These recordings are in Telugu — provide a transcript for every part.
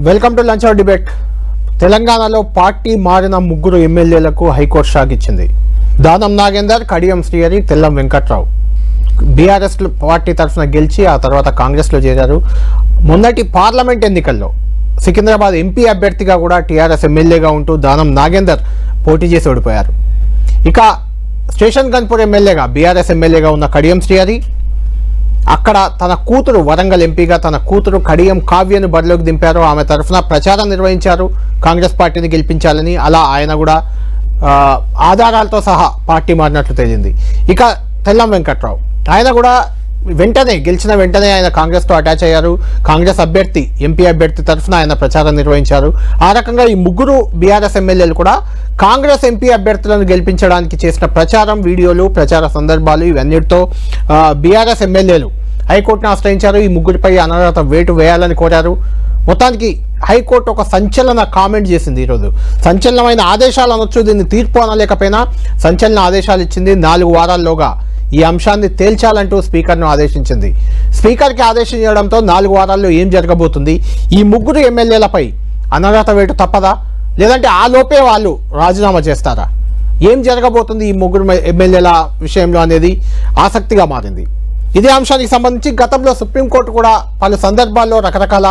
Welcome to lunch hour debate. తెలంగాణలో పార్టీ మారిన ముగ్గురు ఎమ్మెల్యేలకు హైకోర్టు షాక్ ఇచ్చింది. దానం నాగేందర్, కడియం శ్రీహరి, తెల్లం వెంకట్రావు బీఆర్ఎస్ పార్టీ తరఫున గెలిచి ఆ తర్వాత కాంగ్రెస్లో చేరారు. మొన్నటి పార్లమెంట్ ఎన్నికల్లో సికింద్రాబాద్ ఎంపీ అభ్యర్థిగా కూడా టీఆర్ఎస్ ఎమ్మెల్యేగా ఉంటూ దానం నాగేందర్ పోటీ చేసి ఓడిపోయారు. ఇక స్టేషన్ గన్పూర్ ఎమ్మెల్యేగా బీఆర్ఎస్ ఎమ్మెల్యేగా ఉన్న కడియం శ్రీహరి అక్కడ తన కూతురు వరంగల్ ఎంపీగా తన కూతురు కడియం కావ్యను బరిలోకి దింపారు. ఆమె తరఫున ప్రచారం నిర్వహించారు కాంగ్రెస్ పార్టీని గెలిపించాలని. అలా ఆయన కూడా ఆధారాలతో సహా పార్టీ మారినట్లు తేలింది. ఇక తెల్లం వెంకట్రావు ఆయన కూడా గెలిచిన వెంటనే ఆయన కాంగ్రెస్తో అటాచ్ అయ్యారు. కాంగ్రెస్ అభ్యర్థి ఎంపీ అభ్యర్థి తరఫున ఆయన ప్రచారం నిర్వహించారు. ఆ రకంగా ఈ ముగ్గురు బీఆర్ఎస్ ఎమ్మెల్యేలు కూడా కాంగ్రెస్ ఎంపీ అభ్యర్థులను గెలిపించడానికి చేసిన ప్రచారం, వీడియోలు, ప్రచార సందర్భాలు ఇవన్నిటితో బీఆర్ఎస్ ఎమ్మెల్యేలు హైకోర్టును ఆశ్రయించారు. ఈ ముగ్గురిపై అనర్హత వేటు వేయాలని కోరారు. మొత్తానికి హైకోర్టు ఒక సంచలన కామెంట్ చేసింది. ఈరోజు సంచలనమైన ఆదేశాలు అనొచ్చు, దీన్ని తీర్పు అనలేకపోయినా సంచలన ఆదేశాలు ఇచ్చింది. 4 వారాల్లోగా ఈ అంశాన్ని తేల్చాలంటూ స్పీకర్ను ఆదేశించింది. స్పీకర్కి ఆదేశం చేయడంతో 4 వారాల్లో ఏం జరగబోతుంది, ఈ ముగ్గురు ఎమ్మెల్యేలపై అనర్హత వేటు తప్పదా, లేదంటే ఆ లోపే వాళ్ళు రాజీనామా చేస్తారా, ఏం జరగబోతుంది ఈ ముగ్గురు ఎమ్మెల్యేల విషయంలో అనేది ఆసక్తిగా మారింది. ఇదే అంశానికి సంబంధించి గతంలో సుప్రీంకోర్టు కూడా పలు సందర్భాల్లో రకరకాల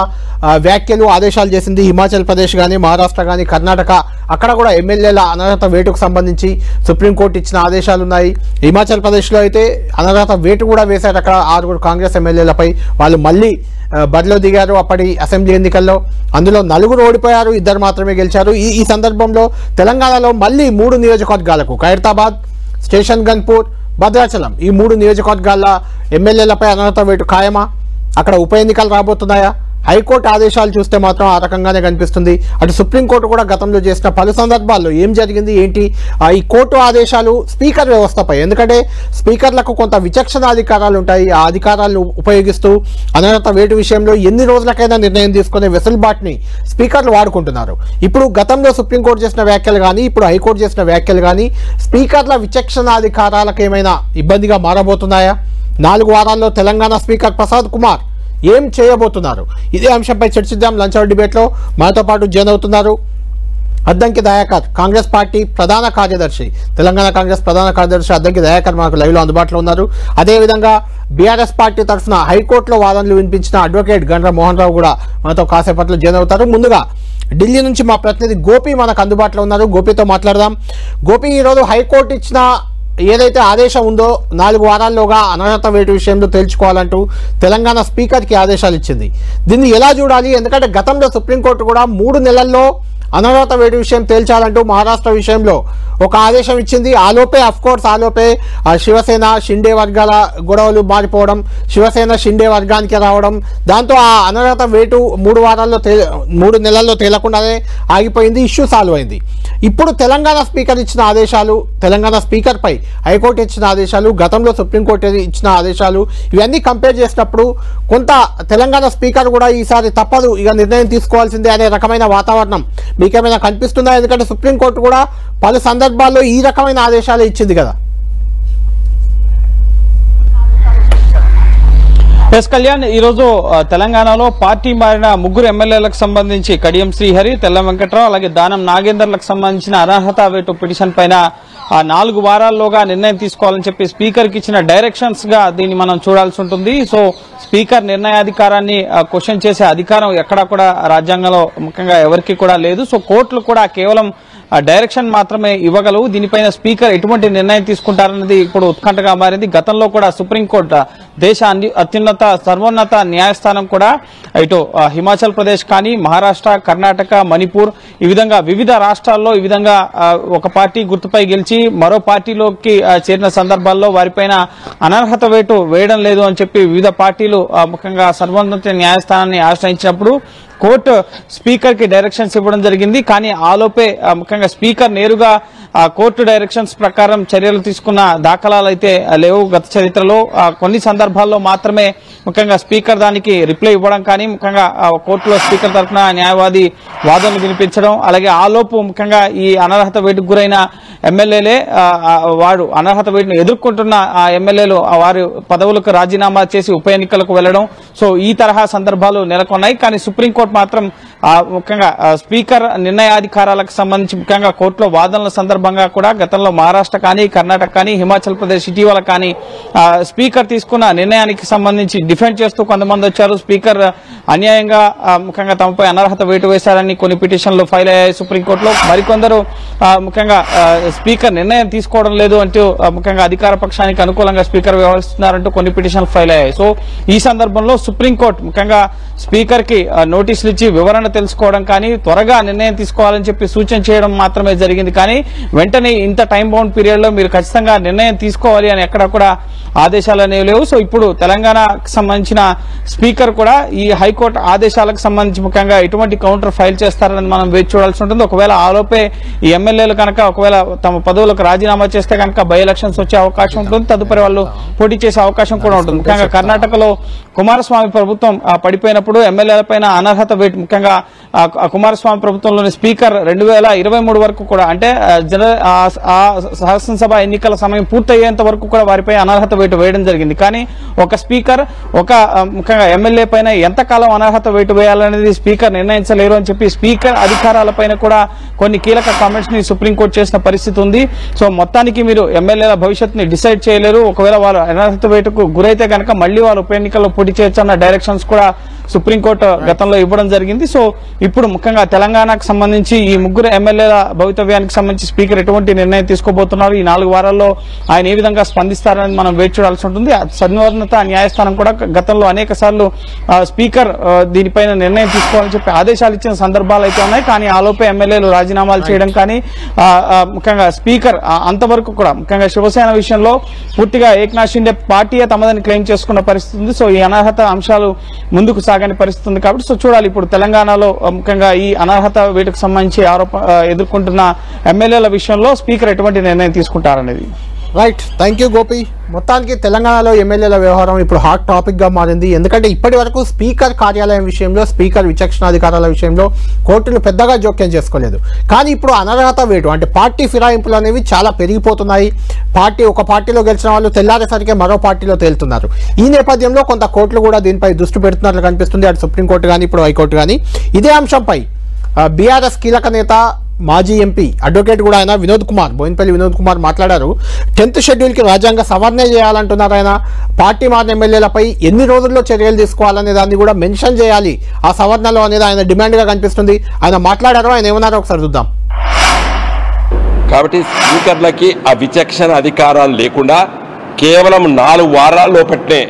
వ్యాఖ్యలు, ఆదేశాలు చేసింది. హిమాచల్ ప్రదేశ్ కానీ, మహారాష్ట్ర కానీ, కర్ణాటక అక్కడ కూడా ఎమ్మెల్యేల అనర్హత వేటుకు సంబంధించి సుప్రీంకోర్టు ఇచ్చిన ఆదేశాలు ఉన్నాయి. హిమాచల్ ప్రదేశ్లో అయితే అనర్హత వేటు కూడా వేశారు. అక్కడ 6 కాంగ్రెస్ ఎమ్మెల్యేలపై వాళ్ళు మళ్ళీ బరిలో దిగారు అప్పటి అసెంబ్లీ ఎన్నికల్లో. అందులో 4 ఓడిపోయారు, 2 మాత్రమే గెలిచారు. ఈ సందర్భంలో తెలంగాణలో మళ్ళీ 3 నియోజకవర్గాలకు ఖైరతాబాద్, స్టేషన్ గన్పూర్, భద్రాచలం ఈ 3 నియోజకవర్గాల ఎమ్మెల్యేలపై అనర్హత వేటు ఖాయమా? అక్కడ ఉప ఎన్నికలు రాబోతున్నాయా? హైకోర్టు ఆదేశాలు చూస్తే మాత్రం ఆ రకంగానే కనిపిస్తుంది. అటు సుప్రీంకోర్టు కూడా గతంలో చేసిన పలు సందర్భాల్లో ఏం జరిగింది ఏంటి, ఈ కోర్టు ఆదేశాలు స్పీకర్ వ్యవస్థపై, ఎందుకంటే స్పీకర్లకు కొంత విచక్షణాధికారాలు ఉంటాయి. ఆ అధికారాలను ఉపయోగిస్తూ అనర్హత వేటు విషయంలో ఎన్ని రోజులకైనా నిర్ణయం తీసుకునే వెసులుబాటుని స్పీకర్లు వాడుకుంటున్నారు. ఇప్పుడు గతంలో సుప్రీంకోర్టు చేసిన వ్యాఖ్యలు కానీ, ఇప్పుడు హైకోర్టు చేసిన వ్యాఖ్యలు కానీ స్పీకర్ల విచక్షణాధికారాలకు ఏమైనా ఇబ్బందిగా మారబోతున్నాయా? 4 వారాల్లో తెలంగాణ స్పీకర్ ప్రసాద్ కుమార్ ఏం చేయబోతున్నారు? ఇదే అంశంపై చర్చిద్దాం లంచ్ అవర్ డిబేట్లో. మనతో పాటు జాయిన్ అవుతున్నారు అద్దంకి దయాకర్, కాంగ్రెస్ పార్టీ ప్రధాన కార్యదర్శి, తెలంగాణ కాంగ్రెస్ ప్రధాన కార్యదర్శి అద్దంకి దయాకర్ మనకు లైవ్లో అందుబాటులో ఉన్నారు. అదేవిధంగా బీఆర్ఎస్ పార్టీ తరఫున హైకోర్టులో వాదనలు వినిపించిన అడ్వకేట్ గండ్ర మోహన్ రావు కూడా మనతో కాసేపట్లో జాయిన్ అవుతారు. ముందుగా ఢిల్లీ నుంచి మా ప్రతినిధి గోపి మనకు అందుబాటులో ఉన్నారు. గోపితో మాట్లాడదాం. గోపి, ఈరోజు హైకోర్టు ఇచ్చిన ఏదైతే ఆదేశం ఉందో 4 వారాల్లోగా అనర్హత వేటు విషయంలో తేల్చుకోవాలంటూ తెలంగాణ స్పీకర్కి ఆదేశాలు ఇచ్చింది. దీన్ని ఎలా చూడాలి? ఎందుకంటే గతంలో సుప్రీంకోర్టు కూడా 3 నెలల్లో అనర్హత వేటు విషయం తేల్చాలంటూ మహారాష్ట్ర విషయంలో ఒక ఆదేశం ఇచ్చింది. ఆలోపే శివసేన షిండే వర్గాల గొడవలు మారిపోవడం, శివసేన షిండే వర్గానికి రావడం, దాంతో ఆ అనర్హత వేటు 3 నెలల్లో తేలకుండానే ఆగిపోయింది. ఇష్యూ సాల్వ్ అయింది. ఇప్పుడు తెలంగాణ స్పీకర్ ఇచ్చిన ఆదేశాలు, తెలంగాణ స్పీకర్పై హైకోర్టు ఇచ్చిన ఆదేశాలు, గతంలో సుప్రీంకోర్టు ఇచ్చిన ఆదేశాలు ఇవన్నీ కంపేర్ చేసినప్పుడు కొంత తెలంగాణ స్పీకర్ కూడా ఈసారి తప్పదు, ఇక నిర్ణయం తీసుకోవాల్సిందే అనే రకమైన వాతావరణం మీకేమైనా కనిపిస్తుందా? ఎందుకంటే సుప్రీంకోర్టు కూడా పలు సందర్భాల్లో ఈ రకమైన ఆదేశాలు ఇచ్చింది కదా. ఎస్ కళ్యాణ్, ఈరోజు తెలంగాణలో పార్టీ మారిన ముగ్గురు ఎమ్మెల్యేలకు సంబంధించి కడియం శ్రీహరి, తెల్లం వెంకట్రావు అలాగే దానం నాగేందర్లకు సంబంధించిన అనర్హత వేటు పిటిషన్ పైన 4 వారాల్లోగా నిర్ణయం తీసుకోవాలని చెప్పి స్పీకర్కి ఇచ్చిన డైరెక్షన్స్ గా దీన్ని మనం చూడాల్సి ఉంటుంది. సో స్పీకర్ నిర్ణయాధికారాన్ని క్వశ్చన్ చేసే అధికారం ఎక్కడా కూడా రాజ్యాంగంలో ముఖ్యంగా ఎవరికి కూడా లేదు. సో కోర్టులు కూడా కేవలం డైరెక్షన్ మాత్రమే ఇవ్వగలవు. దీనిపైన స్పీకర్ ఎటువంటి నిర్ణయం తీసుకుంటారన్నది ఇప్పుడు ఉత్కంఠగా మారింది. గతంలో కూడా సుప్రీంకోర్టు దేశ అత్యున్నత సర్వోన్నత న్యాయస్థానం కూడా ఇటు హిమాచల్ ప్రదేశ్ కానీ, మహారాష్ట్ర, కర్ణాటక, మణిపూర్ ఈ విధంగా వివిధ రాష్ట్రాల్లో ఈ విధంగా ఒక పార్టీ గుర్తుపై గెలిచి మరో పార్టీలోకి చేరిన సందర్భాల్లో వారిపైన అనర్హత వేటు వేయడం లేదు అని చెప్పి వివిధ పార్టీలు ముఖ్యంగా సర్వోన్నత న్యాయస్థానాన్ని ఆశ్రయించినప్పుడు కోర్టు స్పీకర్ కి డైరెక్షన్స్ ఇవ్వడం జరిగింది. కానీ ఆలోపే ముఖ్యంగా స్పీకర్ నేరుగా కోర్టు డైరెక్షన్స్ ప్రకారం చర్యలు తీసుకున్న దాఖలాలు అయితే లేవు. గత చరిత్రలో కొన్ని సందర్భాల్లో మాత్రమే ముఖ్యంగా స్పీకర్ దానికి రిప్లై ఇవ్వడం కానీ, ముఖ్యంగా కోర్టులో స్పీకర్ తరఫున న్యాయవాది వాదనలు వినిపించడం, అలాగే ఆలోపు ముఖ్యంగా ఈ అనర్హత వేటుకు గురైన ఎమ్మెల్యేలే వాడు అనర్హత వేటును ఎదుర్కొంటున్న ఆ ఎమ్మెల్యేలు వారి పదవులకు రాజీనామా చేసి ఉప ఎన్నికలకు వెళ్లడం. సో ఈ తరహా సందర్భాలు నెలకొన్నాయి. కానీ సుప్రీంకోర్టు మాత్రం ముఖ్యంగా స్పీకర్ నిర్ణయాధికారాలకు సంబంధించి ముఖ్యంగా కోర్టులో వాదనల సందర్భంగా కూడా గతంలో మహారాష్ట్ర కానీ కర్ణాటక కానీ హిమాచల్ ప్రదేశ్ ఇటీవల కానీ స్పీకర్ తీసుకున్న నిర్ణయానికి సంబంధించి డిఫెండ్ చేస్తూ కొంతమంది వచ్చారు. స్పీకర్ అన్యాయంగా ముఖ్యంగా తమపై అనర్హత వేటు వేశారని కొన్ని పిటిషన్లు ఫైల్ అయ్యాయి సుప్రీంకోర్టులో. మరికొందరు ముఖ్యంగా స్పీకర్ నిర్ణయం తీసుకోవడం లేదు అంటూ ముఖ్యంగా అధికార పక్షానికి అనుకూలంగా స్పీకర్ వ్యవహరిస్తున్నారంటూ కొన్ని పిటిషన్లు ఫైల్ అయ్యాయి. సో ఈ సందర్భంలో సుప్రీంకోర్టు ముఖ్యంగా స్పీకర్ కి నోటీసులు ఇచ్చి వివరణ తెలుసుకోవడం కానీ త్వరగా నిర్ణయం తీసుకోవాలని చెప్పి సూచన చేయడం మాత్రమే జరిగింది. కానీ వెంటనే ఇంత టైం బౌండ్ పీరియడ్ లో మీరు ఖచ్చితంగా నిర్ణయం తీసుకోవాలి అని ఎక్కడ కూడా ఆదేశాలు అనేవి లేవు. సో ఇప్పుడు తెలంగాణకు సంబంధించిన స్పీకర్ కూడా ఈ హైకోర్టు ఆదేశాలకు సంబంధించి ముఖ్యంగా ఎటువంటి కౌంటర్ ఫైల్ చేస్తారని మనం వేచి చూడాల్సి ఉంటుంది. ఒకవేళ ఆలోపే ఈ ఎమ్మెల్యేలు కనుక ఒకవేళ తమ పదవులకు రాజీనామా చేస్తే కనుక బై ఎలక్షన్స్ వచ్చే అవకాశం ఉంటుంది. తదుపరి వాళ్ళు పోటీ చేసే అవకాశం కూడా ఉంటుంది. ముఖ్యంగా కర్ణాటకలో కుమారస్వామి ప్రభుత్వం పడిపోయినప్పుడు ఎమ్మెల్యేల పైన అనర్హత వేటు ముఖ్యంగా కుమారస్వామి ప్రభుత్వంలోని స్పీకర్ 2023 వరకు కూడా అంటే శాసనసభ ఎన్నికల సమయం పూర్తయ్యేంత వరకు కూడా వారిపై అనర్హత వేటు వేయడం జరిగింది. కానీ ఒక స్పీకర్ ఒక ముఖ్యంగా ఎమ్మెల్యే పైన ఎంతకాలం అనర్హత వేటు వేయాలనేది స్పీకర్ నిర్ణయించలేరు అని చెప్పి స్పీకర్ అధికారాలపైన కూడా కొన్ని కీలక కామెంట్స్ ని సుప్రీంకోర్టు చేసిన పరిస్థితి ఉంది. సో మొత్తానికి మీరు ఎమ్మెల్యేల భవిష్యత్తుని డిసైడ్ చేయలేరు. ఒకవేళ వాళ్ళు అనర్హత వేటుకు గురైతే కనుక మళ్లీ వాళ్ళు ఉప ఎన్నికల్లో పోటీ చేయొచ్చన్న డైరెక్షన్స్ కూడా సుప్రీంకోర్టు గతంలో ఇవ్వడం జరిగింది. సో ఇప్పుడు ముఖ్యంగా తెలంగాణకు సంబంధించి ఈ ముగ్గురు ఎమ్మెల్యేల భవితవ్యానికి సంబంధించి స్పీకర్ ఎటువంటి నిర్ణయం తీసుకోబోతున్నారు, ఈ 4 వారాల్లో ఆయన ఏ విధంగా స్పందిస్తారని మనం వేచి చూడాల్సి ఉంటుంది. సర్వోన్నత న్యాయస్థానం కూడా గతంలో అనేక సార్లు స్పీకర్ దీనిపైన నిర్ణయం తీసుకోవాలని చెప్పి ఆదేశాలు ఇచ్చిన సందర్భాలు అయితే ఉన్నాయి. కానీ ఆలోపే ఎమ్మెల్యేలు రాజీనామాలు చేయడం కానీ ముఖ్యంగా స్పీకర్ అంతవరకు కూడా ముఖ్యంగా శివసేన విషయంలో పూర్తిగా ఏక్నాథ్ షిండే పార్టీయే తమదని క్లెయిమ్ చేసుకున్న పరిస్థితి ఉంది. సో ఈ అనర్హత అంశాలు ముందుకు సాగని పరిస్థితి ఉంది కాబట్టి సో చూడాలి ఇప్పుడు తెలంగాణలో ముఖ్యంగా ఈ అనర్హత వేటుకు సంబంధించి ఎదుర్కొంటున్న ఎమ్మెల్యేల విషయంలో స్పీకర్ ఎటువంటి నిర్ణయం తీసుకుంటారనేది. Right, thank you Gopi. మొత్తానికి తెలంగాణలో ఎమ్మెల్యేల వ్యవహారం ఇప్పుడు హాట్ టాపిక్ గా మారింది. ఎందుకంటే ఇప్పటి వరకు స్పీకర్ కార్యాలయం విషయంలో, స్పీకర్ విచక్షణాధికారాల విషయంలో కోర్టులు పెద్దగా జోక్యం చేసుకోలేదు. కానీ ఇప్పుడు అనర్హత వేటు అంటే పార్టీ ఫిరాయింపులు అనేవి చాలా పెరిగిపోతున్నాయి. ఒక పార్టీలో గెలిచిన వాళ్ళు తెల్లారేసరికి మరో పార్టీలో తేలుతున్నారు. ఈ నేపథ్యంలో కొంత కోర్టులు కూడా దీనిపై దృష్టి పెడుతున్నట్లు కనిపిస్తుంది. అటు సుప్రీంకోర్టు కానీ ఇప్పుడు హైకోర్టు కానీ. ఇదే అంశంపై బీఆర్ఎస్ కీలక నేత మాజీ ఎంపీ అడ్వకేట్ కూడా ఆయన బోయినపల్లి వినోద్ కుమార్ మాట్లాడారు. 10th షెడ్యూల్కి రాజ్యాంగ సవరణ చేయాలంటున్నారు ఆయన. పార్టీ మారిన ఎమ్మెల్యేలపై ఎన్ని రోజుల్లో చర్యలు తీసుకోవాలనే దాన్ని కూడా మెన్షన్ చేయాలి ఆ సవరణలో అనేది ఆయన డిమాండ్గా కనిపిస్తుంది. ఆయన మాట్లాడారు, ఆయన ఏమన్నారో ఒకసారి చూద్దాం. కాబట్టి స్పీకర్లకి ఆ విచక్షణ అధికారాలు లేకుండా కేవలం 4 వారాల లోపట్నే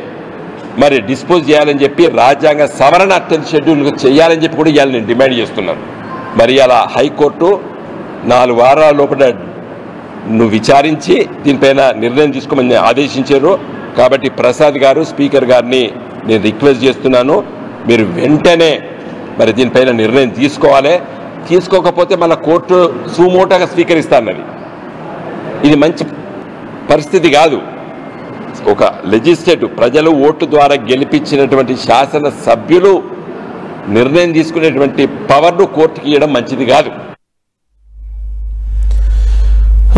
మరి డిస్పోజ్ చేయాలని చెప్పి రాజ్యాంగ సవరణ 10th షెడ్యూల్ చేయాలని చెప్పి కూడా ఇవాళ నేను డిమాండ్ చేస్తున్నాను. మరి అలా హైకోర్టు 4 వారాల లోపల నువ్వు విచారించి దీనిపైన నిర్ణయం తీసుకోమని ఆదేశించారు. కాబట్టి ప్రసాద్ గారు స్పీకర్ గారిని నేను రిక్వెస్ట్ చేస్తున్నాను, మీరు వెంటనే మరి దీనిపైన నిర్ణయం తీసుకోవాలి. తీసుకోకపోతే మన కోర్టు సుమోటోగా స్వీకరిస్తానది. ఇది మంచి పరిస్థితి కాదు. ఒక లెజిస్లేటివ్ ప్రజలు ఓటు ద్వారా గెలిపించినటువంటి శాసన సభ్యులు నిర్ణయం తీసుకునేటువంటి పవర్ను కోర్టుకి ఇవ్వడం మంచిది కాదు.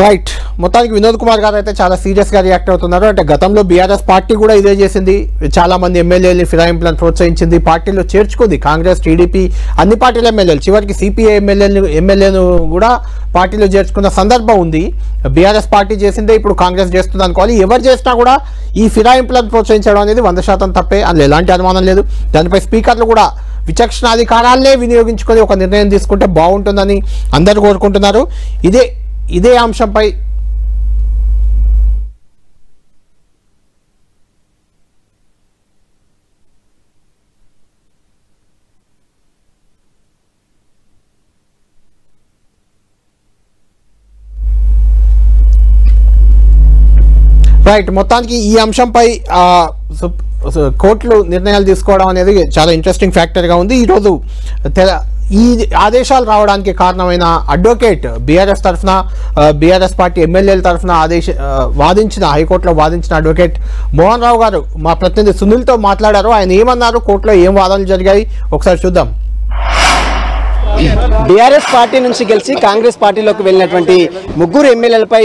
రైట్, మొత్తానికి వినోద్ కుమార్ గారు అయితే చాలా సీరియస్గా రియాక్ట్ అవుతున్నారు. అంటే గతంలో బీఆర్ఎస్ పార్టీ కూడా ఇదే చేసింది. చాలా మంది ఎమ్మెల్యేలు ఫిరాయింపులను ప్రోత్సహించింది, పార్టీలో చేర్చుకుంది. కాంగ్రెస్, టీడీపీ అన్ని పార్టీల ఎమ్మెల్యేలు, చివరికి సిపిఐ ఎమ్మెల్యేను కూడా పార్టీలో చేర్చుకున్న సందర్భం ఉంది. బీఆర్ఎస్ పార్టీ చేసిందే ఇప్పుడు కాంగ్రెస్ చేస్తుంది అనుకోవాలి. ఎవరు చేసినా కూడా ఈ ఫిరాయింపులను ప్రోత్సహించడం అనేది 100% తప్పే, అందులో ఎలాంటి అనుమానం లేదు. దానిపై స్పీకర్లు కూడా విచక్షణాధికారాలనే వినియోగించుకొని ఒక నిర్ణయం తీసుకుంటే బాగుంటుందని అందరూ కోరుకుంటున్నారు. ఇదే అంశంపై రైట్, మొత్తానికి ఈ అంశంపై కోర్టులు నిర్ణయాలు తీసుకోవడం అనేది చాలా ఇంట్రెస్టింగ్ ఫ్యాక్టర్గా ఉంది. ఈరోజు ఈ ఆదేశాలు రావడానికి కారణమైన అడ్వకేట్ బీఆర్ఎస్ పార్టీ ఎమ్మెల్యేల తరఫున హైకోర్టులో వాదించిన అడ్వకేట్ మోహన్ రావు గారు మా ప్రతినిధి సునీల్తో మాట్లాడారు. ఆయన ఏమన్నారు, కోర్టులో ఏం వాదనలు జరిగాయి ఒకసారి చూద్దాం. బీఆర్ఎస్ పార్టీ నుంచి గెలిచి కాంగ్రెస్ పార్టీలోకి వెళ్ళినటువంటి ముగ్గురు ఎమ్మెల్యేలపై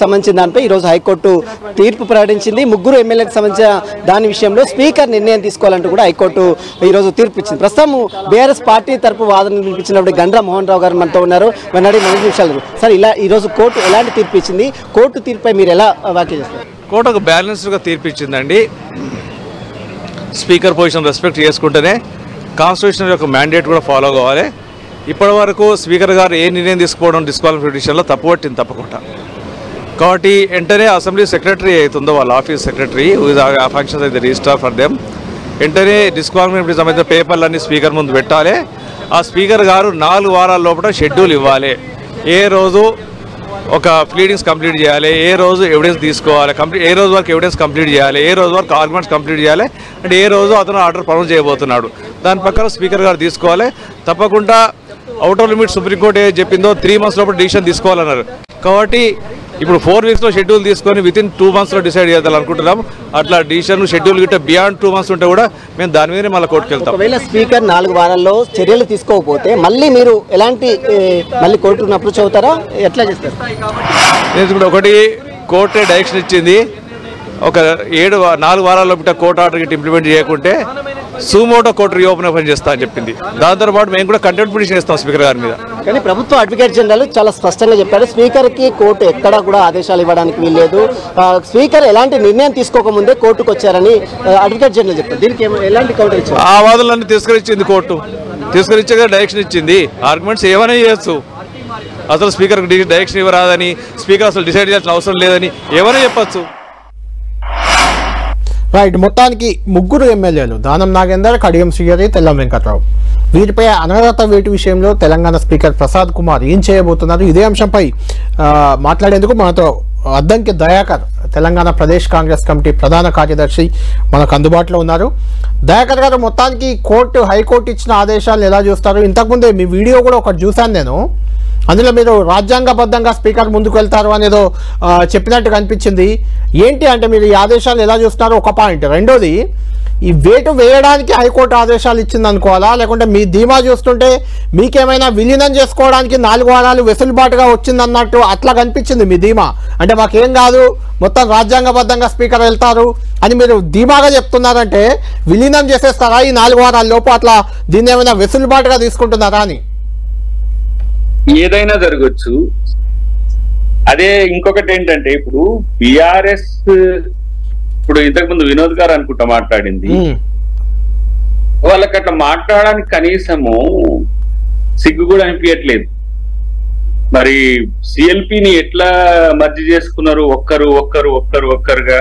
సంబంధించిన దానిపై ఈరోజు హైకోర్టు తీర్పు ప్రకటించింది. ముగ్గురు ఎమ్మెల్యేలకు సంబంధించిన దాని విషయంలో స్పీకర్ నిర్ణయం తీసుకోవాలంటూ కూడా హైకోర్టు ఈరోజు తీర్పు ఇచ్చింది. ప్రస్తుతం బీఆర్ఎస్ పార్టీ తరపు వాదన వినిపించినప్పుడు గండ్ర మోహన్ రావు గారు మనతో ఉన్నారు. మన్నాడి 3 నిమిషాలు సార్, ఇలా ఈరోజు కోర్టు ఎలాంటి తీర్పు ఇచ్చింది, కోర్టు తీర్పుపై మీరు ఎలా వ్యాఖ్య చేస్తారు? కోర్టు ఒక బ్యాలెన్స్డ్గా తీర్పు ఇచ్చిందండి. స్పీకర్ పొజిషన్ రెస్పెక్ట్ చేసుకుంటేనే కాన్స్టిట్యూషన్ యొక్క మ్యాండేట్ కూడా ఫాలో కావాలి. ఇప్పటి వరకు స్పీకర్ గారు ఏ నిర్ణయం తీసుకోవడం డిస్క్వాలిఫికేషన్లో తప్పు పట్టింది తప్పకుండా. కాబట్టి వెంటనే అసెంబ్లీ సెక్రటరీ అవుతుందో వాళ్ళ ఆఫీస్ సెక్రటరీ ఫంక్షన్స్ అయితే రిజిస్టర్ ఫర్ దెమ్ వెంటనే డిస్క్వాలిఫికేషన్ సంబంధించిన పేపర్లన్నీ స్పీకర్ ముందు పెట్టాలి. ఆ స్పీకర్ గారు 4 వారాల లోపల షెడ్యూల్ ఇవ్వాలి. ఏ రోజు ఒక ప్లీడింగ్స్ కంప్లీట్ చేయాలి, ఏ రోజు ఎవిడెన్స్ తీసుకోవాలి, ఏ రోజు వరకు ఎవిడెన్స్ కంప్లీట్ చేయాలి, ఏ రోజు వరకు ఆర్గ్యుమెంట్స్ కంప్లీట్ చేయాలి, అంటే ఏ రోజు అతను ఆర్డర్ ప్రొనౌన్స్ చేయబోతున్నాడు దాని ప్రకారం స్పీకర్ గారు తీసుకోవాలి. తప్పకుండా అవుట్ ఆఫ్ లిమిట్ సుప్రీంకోర్టు ఏ చెప్పిందో 3 months లోపల డిసిషన్ తీసుకోవాలన్నారు. కాబట్టి ఇప్పుడు 4 weeks షెడ్యూల్ తీసుకొని వితిన్ 2 months డిసైడ్ చేయాలనుకుంటున్నాం. అట్లా డిసిషన్ షెడ్యూల్ గిట్ట బియాండ్ 2 months ఉంటే కూడా మేము దాని మీదనే మళ్ళీ కోర్టుకు వెళ్తాం. ఒకవేళ స్పీకర్ 4 వారాల్లో చర్యలు తీసుకోకపోతే మళ్ళీ మీరు ఎలాంటి మళ్ళీ కోర్టును అప్రోచ్ అవుతారా, ఎట్లా చేస్తారు? ఇప్పుడు ఒకటి కోర్టే డైరెక్షన్ ఇచ్చింది, ఒక 4 వారాల్లో బిట్ట కోర్టు ఆర్డర్ గిట్ట ఇంప్లిమెంట్ చేయకుంటే సూమోటో కోర్టు రీఓపెన్ చేస్తా అని చెప్పింది. దాంతో పాటు మేము కూడా కంటెంప్ట్ పిటిషన్ ఇస్తాం స్పీకర్ గారి మీద. కానీ ప్రభుత్వ అడ్వకేట్ జనరల్ చాలా స్పష్టంగా చెప్పారు, స్పీకర్కి కోర్టు ఎక్కడా కూడా ఆదేశాలు ఇవ్వడానికి వీల్లేదు, స్పీకర్ ఎలాంటి నిర్ణయం తీసుకోకముందే కోర్టుకు వచ్చారని అడ్వకేట్ జనరల్ చెప్పారు. దీనికి ఎలాంటి కౌంటర్ ఇచ్చారు? ఆ వాదనలన్నీ తిరస్కరించింది కోర్టు, తిరస్కరించగా డైరెక్షన్ ఇచ్చింది. ఆర్గ్యుమెంట్స్ ఏమైనా చేయొచ్చు, అసలు స్పీకర్ డైరెక్షన్ ఇవ్వరాదని, స్పీకర్ అసలు డిసైడ్ చేయాల్సిన అవసరం లేదని ఏమైనా చెప్పచ్చు. రైట్, మొత్తానికి ముగ్గురు ఎమ్మెల్యేలు దానం నాగేందర్, కడియం శ్రీహరి, తెల్లం వెంకట్రావు వీటిపై అనర్హత వేటు విషయంలో తెలంగాణ స్పీకర్ ప్రసాద్ కుమార్ ఏం చేయబోతున్నారు, ఇదే అంశంపై మాట్లాడేందుకు మనతో అద్దంకి దయాకర్ తెలంగాణ ప్రదేశ్ కాంగ్రెస్ కమిటీ ప్రధాన కార్యదర్శి మనకు అందుబాటులో ఉన్నారు. దయాకర్ గారు, మొత్తానికి హైకోర్టు ఇచ్చిన ఆదేశాలు ఎలా చూస్తారు? ఇంతకుముందే మీ వీడియో కూడా ఒకటి చూశాను నేను, అందులో మీరు రాజ్యాంగబద్ధంగా స్పీకర్ ముందుకు వెళ్తారు అనేదో చెప్పినట్టుగా అనిపించింది. ఏంటి అంటే మీరు ఈ ఆదేశాలు ఎలా చూస్తున్నారు? ఒక పాయింట్. రెండోది, ఈ వేటు వేయడానికి హైకోర్టు ఆదేశాలు ఇచ్చింది అనుకోవాలా, లేకుంటే మీ ధీమా చూస్తుంటే మీకేమైనా విలీనం చేసుకోవడానికి 4 వారాలు వెసులుబాటుగా వచ్చిందన్నట్టు అట్లా కనిపించింది మీ ధీమా. అంటే మాకేం కాదు, మొత్తం రాజ్యాంగబద్ధంగా స్పీకర్ వెళ్తారు అని మీరు ధీమాగా చెప్తున్నారంటే విలీనం చేసేస్తారా ఈ 4 వారాల లోపు? అట్లా దీన్ని ఏమైనా వెసులుబాటుగా తీసుకుంటున్నారా అని? ఏదైనా జరగచ్చు. అదే ఇంకొకటి ఏంటంటే, ఇప్పుడు బిఆర్ఎస్ ఇప్పుడు ఇంతకుముందు వినోద్ గారు అనుకుంటా మాట్లాడింది, వాళ్ళకి అట్లా మాట్లాడడానికి కనీసము సిగ్గు కూడా అనిపించట్లేదు. మరి సిఎల్పిని ఎట్లా మర్జీ చేసుకున్నారు ఒక్కరుగా.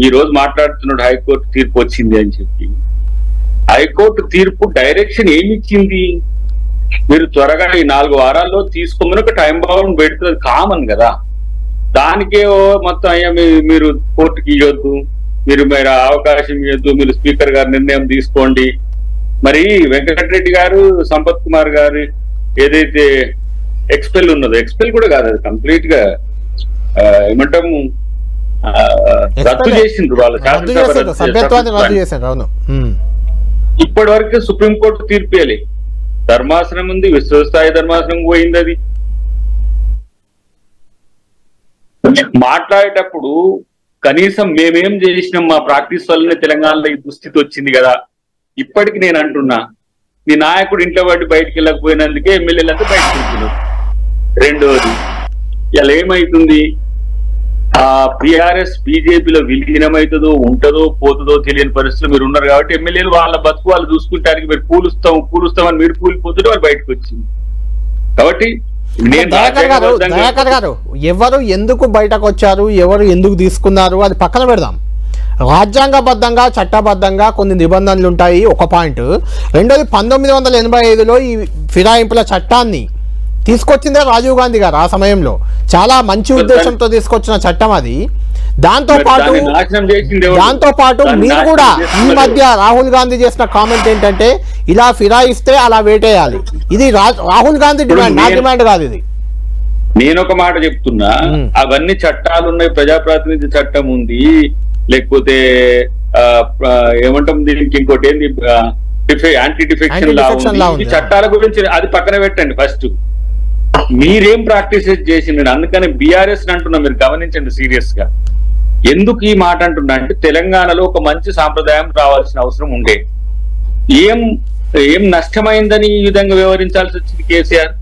ఈ రోజు మాట్లాడుతున్నాడు హైకోర్టు తీర్పు వచ్చింది అని చెప్పి. హైకోర్టు తీర్పు డైరెక్షన్ ఏమి ఇచ్చింది? మీరు త్వరగా ఈ 4 వారాల్లో తీసుకోమని ఒక టైం బౌండ్ పెడుతుంది, కామన్ కదా. దానికే మొత్తం అయ్యా మీరు కోర్టుకి ఇవ్వద్దు, మీరు అవకాశం ఇవ్వద్దు, మీరు స్పీకర్ గారు నిర్ణయం తీసుకోండి. మరి వెంకటరెడ్డి గారు, సంపత్ కుమార్ గారు ఏదైతే ఎక్స్పెల్ ఉన్నదో, ఎక్స్పెల్ కూడా కాదు, అది కంప్లీట్ గా ఏమంటాము రద్దు చేసిండ్రు వాళ్ళ శాసనసభ. ఇప్పటి వరకు సుప్రీంకోర్టు తీర్పు ఇవ్వాలి. ధర్మాసనం ఉంది, విశ్వస్థాయి ధర్మాసనం పోయింది. అది మాట్లాడేటప్పుడు కనీసం మేమేం చేసినాం, మా ప్రాక్టీస్ వల్లనే తెలంగాణలో ఈ దుస్థితి వచ్చింది కదా. ఇప్పటికి నేను అంటున్నా, నీ నాయకుడు ఇంట్లో పడి బయటికి వెళ్ళకపోయినందుకే ఎమ్మెల్యేలంతా బయటకు వెళ్తున్నారు. రెండోది, ఇలా ఏమైతుంది, ఆ బీఆర్ఎస్ బీజేపీలో విలీనమవుతుందో ఉంటుందో పోతుందో తెలియని పరిస్థితులు మీరు ఉన్నారు. కాబట్టి ఎమ్మెల్యేలు వాళ్ళ బతుకు వాళ్ళు చూసుకుంటానికి మీరు కూలుస్తామని మీరు కూలిపోతుంటే వాళ్ళు బయటకు వచ్చింది. కాబట్టి దయాకర్ గారు, ఎవరు ఎందుకు బయటకు వచ్చారు, ఎవరు ఎందుకు తీసుకున్నారు అది పక్కన పెడదాం. రాజ్యాంగబద్ధంగా చట్టబద్ధంగా కొన్ని నిబంధనలు ఉంటాయి, ఒక పాయింట్. రెండోది, 1985లో ఈ ఫిరాయింపుల చట్టాన్ని తీసుకొచ్చిందే రాజీవ్ గాంధీ గారు. ఆ సమయంలో చాలా మంచి ఉద్దేశంతో తీసుకొచ్చిన చట్టం అది. దాంతో పాటు మీరు కూడా ఈ మధ్య రాహుల్ గాంధీ చేసిన కామెంట్ ఏంటంటే, ఇలా ఫిరాయిస్తే అలా వేటేయాలి. ఇది రాహుల్ గాంధీ డిమాండ్, నా డిమాండ్ కాదు ఇది. నేను ఒక మాట చెప్తున్నా, అవన్నీ చట్టాలు ఉన్నాయి, ప్రజాప్రాతినిధ్య చట్టం ఉంది, లేకపోతే ఏమంటాం దీనికి ఇంకోటి ఏంది యాంటీ డిఫెక్షన్ లా ఉంది. చట్టాల గురించి అది పక్కన పెట్టండి. ఫస్ట్ మీరేం ప్రాక్టీసెస్ చేసింది, అందుకని బీఆర్ఎస్ అంటున్నా, మీరు గమనించండి సీరియస్ గా. ఎందుకు ఈ మాట అంటున్నా అంటే తెలంగాణలో ఒక మంచి సాంప్రదాయం రావాల్సిన అవసరం ఉండే. ఏం నష్టమైందని ఈ విధంగా వ్యవహరించాల్సి వచ్చింది కేసీఆర్?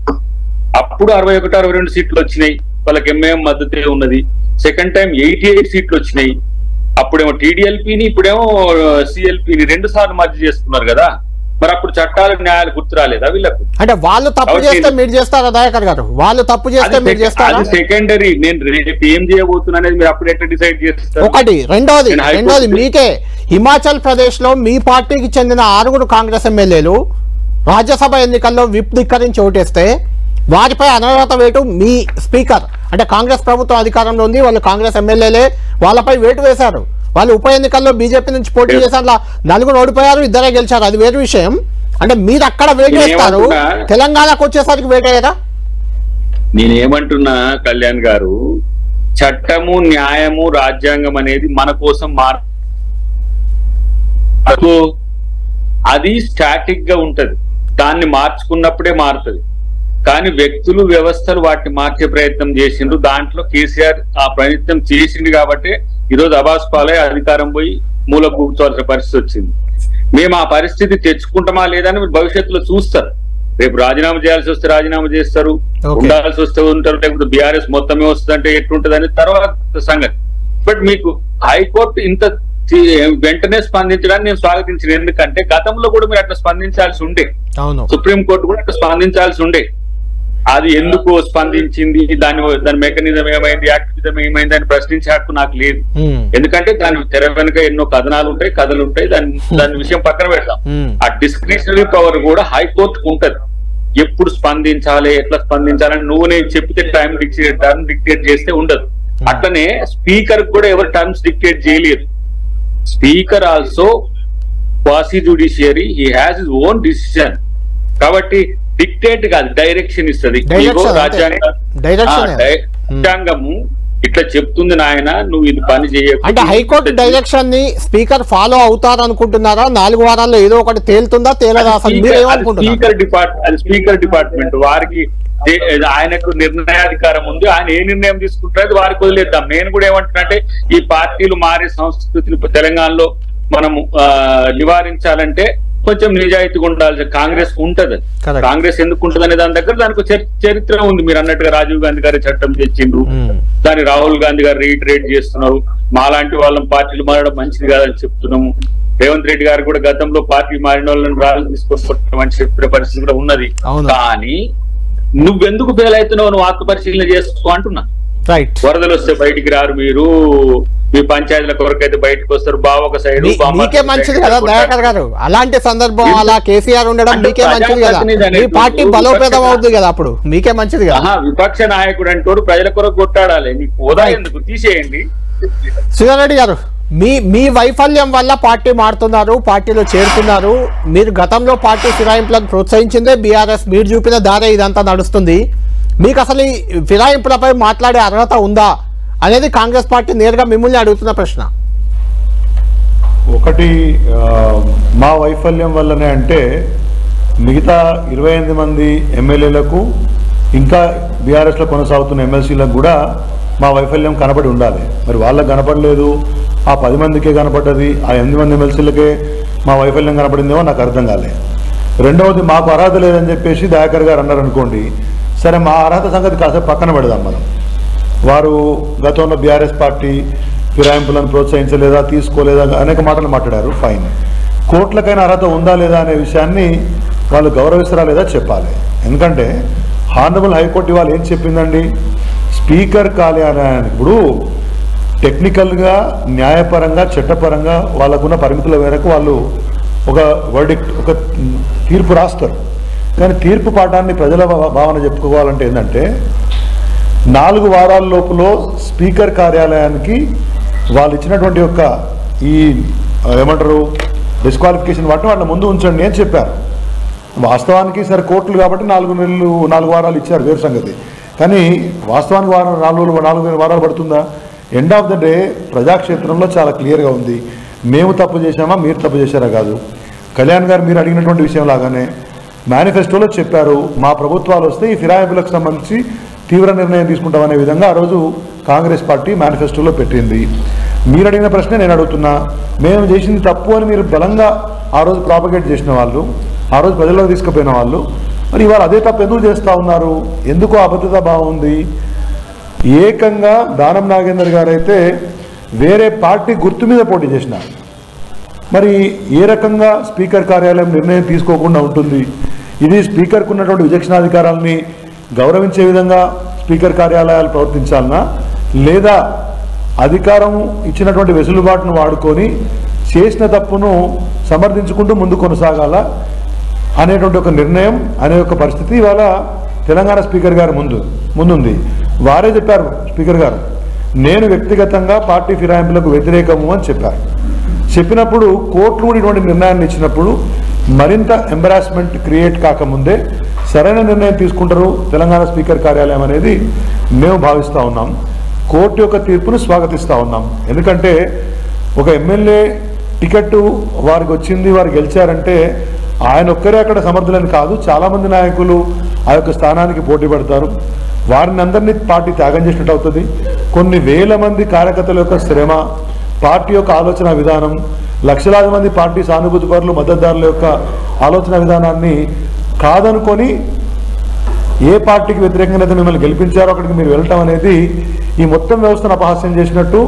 అప్పుడు 61, 62 సీట్లు వచ్చినాయి, వాళ్ళకి ఎంఐఎం మద్దతే ఉన్నది. సెకండ్ టైం 88 సీట్లు వచ్చినాయి. అప్పుడేమో టీడీఎల్పీని, ఇప్పుడేమో సిఎల్పీని 2 సార్లు మధ్య చేస్తున్నారు కదా. మరి అప్పుడు చట్టాలు న్యాయాలు గుర్తు రాలేదా వీళ్ళకు? అంటే వాళ్ళు తప్పు చేస్తే మీరు చేస్తారా దయాకర్ గారు? వాళ్ళు తప్పు చేస్తే మీరు చేస్తారా? అది సెకండరీ. నేను రేపు ఏం చేయబోతున్నా అనేది మీరు అప్పుడు ఎట్లా డిసైడ్ చేస్తారు? ఒకటి. రెండోది మీకే హిమాచల్ ప్రదేశ్ లో మీ పార్టీకి చెందిన 6 కాంగ్రెస్ ఎమ్మెల్యేలు రాజ్యసభ ఎన్నికల్లో విప్ ధిక్కరించి ఓటేస్తే వారిపై అనర్హత వేటు మీ స్పీకర్, అంటే కాంగ్రెస్ ప్రభుత్వం అధికారంలో ఉంది, వాళ్ళు కాంగ్రెస్ ఎమ్మెల్యేలే, వాళ్ళపై వేటు వేశారు. వాళ్ళు ఉప ఎన్నికల్లో బీజేపీ నుంచి పోటీ చేశారు, 4 ఓడిపోయారు, 2 గెలిచారు. అది వేరు విషయం. అంటే మీరు అక్కడ వేటు వేస్తారు, తెలంగాణకు వచ్చేసరికి వేటయ్యారా? నేనేమంటున్నా కళ్యాణ్ గారు, చట్టము, న్యాయము, రాజ్యాంగం అనేది మన కోసం అది స్టాటిక్ గా ఉంటది. దాన్ని మార్చుకున్నప్పుడే మారుతుంది. కానీ వ్యక్తులు, వ్యవస్థలు వాటిని మార్చే ప్రయత్నం చేసిండ్రు. దాంట్లో కేసీఆర్ ఆ ప్రయత్నం చేసిండు కాబట్టి ఈరోజు అబాస్ పాలై అధికారం పోయి మూల కూర్చోవాల్సిన పరిస్థితి వచ్చింది. మేము ఆ పరిస్థితి తెచ్చుకుంటామా లేదని భవిష్యత్తులో చూస్తారు. రేపు రాజీనామా చేయాల్సి వస్తే రాజీనామా చేస్తారు, ఉండాల్సి వస్తే ఉంటారు, లేకపోతే బీఆర్ఎస్ మొత్తమే వస్తుంది అంటే ఎట్లుంటది అనేది తర్వాత సంగతి. బట్ మీకు హైకోర్టు ఇంత వెంటనే స్పందించడానికి నేను స్వాగతించిన. ఎందుకంటే గతంలో కూడా మీరు అట్లా స్పందించాల్సి ఉండే, సుప్రీంకోర్టు కూడా అట్లా స్పందించాల్సి ఉండే. అది ఎందుకు స్పందించింది, దాని మెకానిజం ఏమైంది, యాక్టివిజం ఏమైంది అని ప్రశ్నించే హక్కు నాకు లేదు. ఎందుకంటే దాని తెర వెనుక ఎన్నో కథనాలు ఉంటాయి, కథలు ఉంటాయి. దాని విషయం పక్కన పెడతాం. ఆ డిస్క్రిషనరీ పవర్ కూడా హైకోర్టుకు ఉంటది. ఎప్పుడు స్పందించాలి, ఎట్లా స్పందించాలని నేను చెప్తే టర్మ్ డిక్టేట్ చేస్తే ఉండదు. అట్లనే స్పీకర్ కూడా ఎవరు టర్మ్స్ డిక్టేట్ చేయలేరు. Speaker also quasi judiciary, he has his own decision. కాబట్టి డిక్టేట్ కాదు, డైరెక్షన్ ఇస్తుంది. రాజ్యాంగము ఇట్లా చెప్తుంది, నాయన నువ్వు ఇది పని చేయకు. అంటే హైకోర్టు డైరెక్షన్ ని స్పీకర్ ఫాలో అవుతారు అనుకుంటున్నారా? 4 వారాల్లో ఏదో ఒకటి తేలుతుందా, తేలదా? స్పీకర్ డిపార్ట్మెంట్ వారికి ఆయనకు నిర్ణయాధికారం ఉంది. ఆయన ఏ నిర్ణయం తీసుకుంటారో వారికి వదిలేద్దాం. నేను కూడా ఏమంటున్నానంటే ఈ పార్టీలు మారే సంస్కృతిని తెలంగాణలో మనము నివారించాలంటే కొంచెం నిజాయితీగా ఉండాలి. కాంగ్రెస్ ఉంటది. కాంగ్రెస్ ఎందుకు ఉంటది అనే దాని దగ్గర దానికి చరిత్ర ఉంది. మీరు అన్నట్టుగా రాజీవ్ గాంధీ గారి చట్టం తెచ్చిండ్రు, దాన్ని రాహుల్ గాంధీ గారు రీట్రేట్ చేస్తున్నారు. మాలాంటి వాళ్ళని పార్టీలు మారడం మంచిది కాదని చెప్తున్నాము. రేవంత్ రెడ్డి గారు కూడా గతంలో పార్టీ మారిన వాళ్ళని రాళ్ళు తీసుకొని చెప్పిన పరిస్థితి కూడా ఉన్నది. కానీ నువ్వెందుకు ఫెయిల్ అవుతున్నావు, నువ్వు ఆత్మపరిశీలన చేసుకో అంటున్నా. వరదలు వస్తే బయటికి రారు, మీరు మీ పంచాయతీల కొరకు అయితే బయటకు వస్తారు. బావ ఒక సైడ్, మీకే మంచిది కదా దయాకర్ గారు. అలాంటి సందర్భం అలా కేసీఆర్ ఉండడం మీకే మంచిది కదా, మీ పార్టీ బలోపేతం అవుతుంది కదా, అప్పుడు మీకే మంచిది కదా. విపక్ష నాయకుడు అంటూ ప్రజల కొరకు కొట్టాడాలి, నీకు హోదా ఎందుకు, తీసేయండి. సుధారెడ్డి గారు, మీ వైఫల్యం వల్ల పార్టీ మారుతున్నారు, పార్టీలో చేరుతున్నారు. మీరు గతంలో పార్టీ ఫిరాయింపులను ప్రోత్సహించిందే బీఆర్ఎస్, మీరు చూపిన దారే ఇదంతా నడుస్తుంది. మీకు అసలు ఈ ఫిరాయింపులపై మాట్లాడే అర్హత ఉందా అనేది కాంగ్రెస్ పార్టీ నేరుగా మిమ్మల్ని అడుగుతున్న ప్రశ్న. ఒకటి, మా వైఫల్యం వల్లనే అంటే మిగతా 28 మంది ఎమ్మెల్యేలకు ఇంకా బీఆర్ఎస్లో కొనసాగుతున్న ఎమ్మెల్సీలకు కూడా మా వైఫల్యం కనపడి ఉండాలి. మరి వాళ్ళకి కనపడలేదు, ఆ 10 మందికే కనపడ్డది, ఆ 8 మంది ఎమ్మెల్సీలకే మా వైఫల్యం కనపడిందేమో నాకు అర్థం కాలే. రెండవది, మాకు అర్హత లేదని చెప్పేసి దయాకర్ గారు అన్నారు అనుకోండి. సరే, మా అర్హత సంగతి కాసేపు పక్కన పెడదాం మనం. వారు గతంలో బీఆర్ఎస్ పార్టీ ఫిరాయింపులను ప్రోత్సహించలేదా, తీసుకోలేదా అనేక మాటలు మాట్లాడారు. ఫైన్. కోర్టులకైనా అర్హత ఉందా లేదా అనే విషయాన్ని వాళ్ళు గౌరవిస్తారా లేదా చెప్పాలి. ఎందుకంటే హానరబుల్ హైకోర్టు ఇవాళ ఏం చెప్పిందండి, స్పీకర్ కార్యాలయానికి ఇప్పుడు టెక్నికల్గా, న్యాయపరంగా, చట్టపరంగా వాళ్ళకున్న పరిమితుల మేరకు వాళ్ళు ఒక వర్డిక్ట్, ఒక తీర్పు రాస్తారు. కానీ తీర్పు పాఠాన్ని ప్రజల భావన చెప్పుకోవాలంటే ఏంటంటే 4 వారాల లోపల స్పీకర్ కార్యాలయానికి వాళ్ళు ఇచ్చినటువంటి యొక్క ఈ ఏమంటారు డిస్క్వాలిఫికేషన్ వాటిని వాళ్ళ ముందు ఉంచండి అని చెప్పారు. వాస్తవానికి సరే కోర్టులు కాబట్టి 4 వారాలు ఇచ్చారు, వేరు సంగతి. కానీ వాస్తవానికి 4 వారాలు పడుతుందా? ఎండ్ ఆఫ్ ద డే ప్రజాక్షేత్రంలో చాలా క్లియర్గా ఉంది, మేము తప్పు చేశామా, మీరు తప్పు చేశారా కాదు. కళ్యాణ్ గారు మీరు అడిగినటువంటి విషయం లాగానే మేనిఫెస్టోలో చెప్పారు, మా ప్రభుత్వాలు వస్తే ఈ ఫిరాయింపులకు సంబంధించి తీవ్ర నిర్ణయం తీసుకుంటామనే విధంగా ఆ రోజు కాంగ్రెస్ పార్టీ మేనిఫెస్టోలో పెట్టింది. మీరు అడిగిన ప్రశ్న నేను అడుగుతున్నా, మేము చేసింది తప్పు అని మీరు బలంగా ఆ రోజు ప్రాపగేట్ చేసిన వాళ్ళు, ఆ రోజు ప్రజల్లోకి తీసుకుపోయిన వాళ్ళు, మరి ఇవాళ అదే తప్పు ఎందుకు చేస్తూ ఉన్నారు? ఎందుకు అబద్ధత బాగుంది? ఏకంగా దానం నాగేందర్ గారు అయితే వేరే పార్టీ గుర్తు మీద పోటీ చేసినారు. మరి ఏ రకంగా స్పీకర్ కార్యాలయం నిర్ణయం తీసుకోకుండా ఉంటుంది? ఇది స్పీకర్కు ఉన్నటువంటి విచక్షణాధికారాలని గౌరవించే విధంగా స్పీకర్ కార్యాలయాలు ప్రవర్తించాలన్నా, లేదా అధికారం ఇచ్చినటువంటి వెసులుబాటును వాడుకొని చేసిన తప్పును సమర్థించుకుంటూ ముందు కొనసాగాల అనేటువంటి ఒక నిర్ణయం అనే ఒక పరిస్థితి ఇవాళ తెలంగాణ స్పీకర్ గారు ముందుంది. వారే చెప్పారు, స్పీకర్ గారు, నేను వ్యక్తిగతంగా పార్టీ ఫిరాయింపులకు వ్యతిరేకము అని చెప్పారు. చెప్పినప్పుడు కోర్టులు కూడా ఇటువంటి నిర్ణయాన్ని ఇచ్చినప్పుడు మరింత ఎంబరాస్మెంట్ క్రియేట్ కాకముందే సరైన నిర్ణయం తీసుకుంటారు తెలంగాణ స్పీకర్ కార్యాలయం అనేది మేము భావిస్తూ ఉన్నాం. కోర్టు యొక్క తీర్పును స్వాగతిస్తూ ఉన్నాం. ఎందుకంటే ఒక ఎమ్మెల్యే టికెట్ వారికి వచ్చింది, వారు గెలిచారంటే ఆయన ఒక్కరే అక్కడ సమర్థులని కాదు, చాలామంది నాయకులు ఆ యొక్క స్థానానికి పోటీ పడతారు. వారిని అందరినీ పార్టీ త్యాగం చేసినట్టు అవుతుంది. కొన్ని వేల మంది కార్యకర్తల యొక్క శ్రమ, పార్టీ యొక్క ఆలోచన విధానం, లక్షలాది మంది పార్టీ సానుభూతిపరులు, మద్దతుదారుల యొక్క ఆలోచన విధానాన్ని కాదనుకొని ఏ పార్టీకి వ్యతిరేకంగా అయితే మిమ్మల్ని గెలిపించారో అక్కడికి మీరు వెళ్ళటం అనేది ఈ మొత్తం వ్యవస్థను అపహాస్యం చేసినట్టు,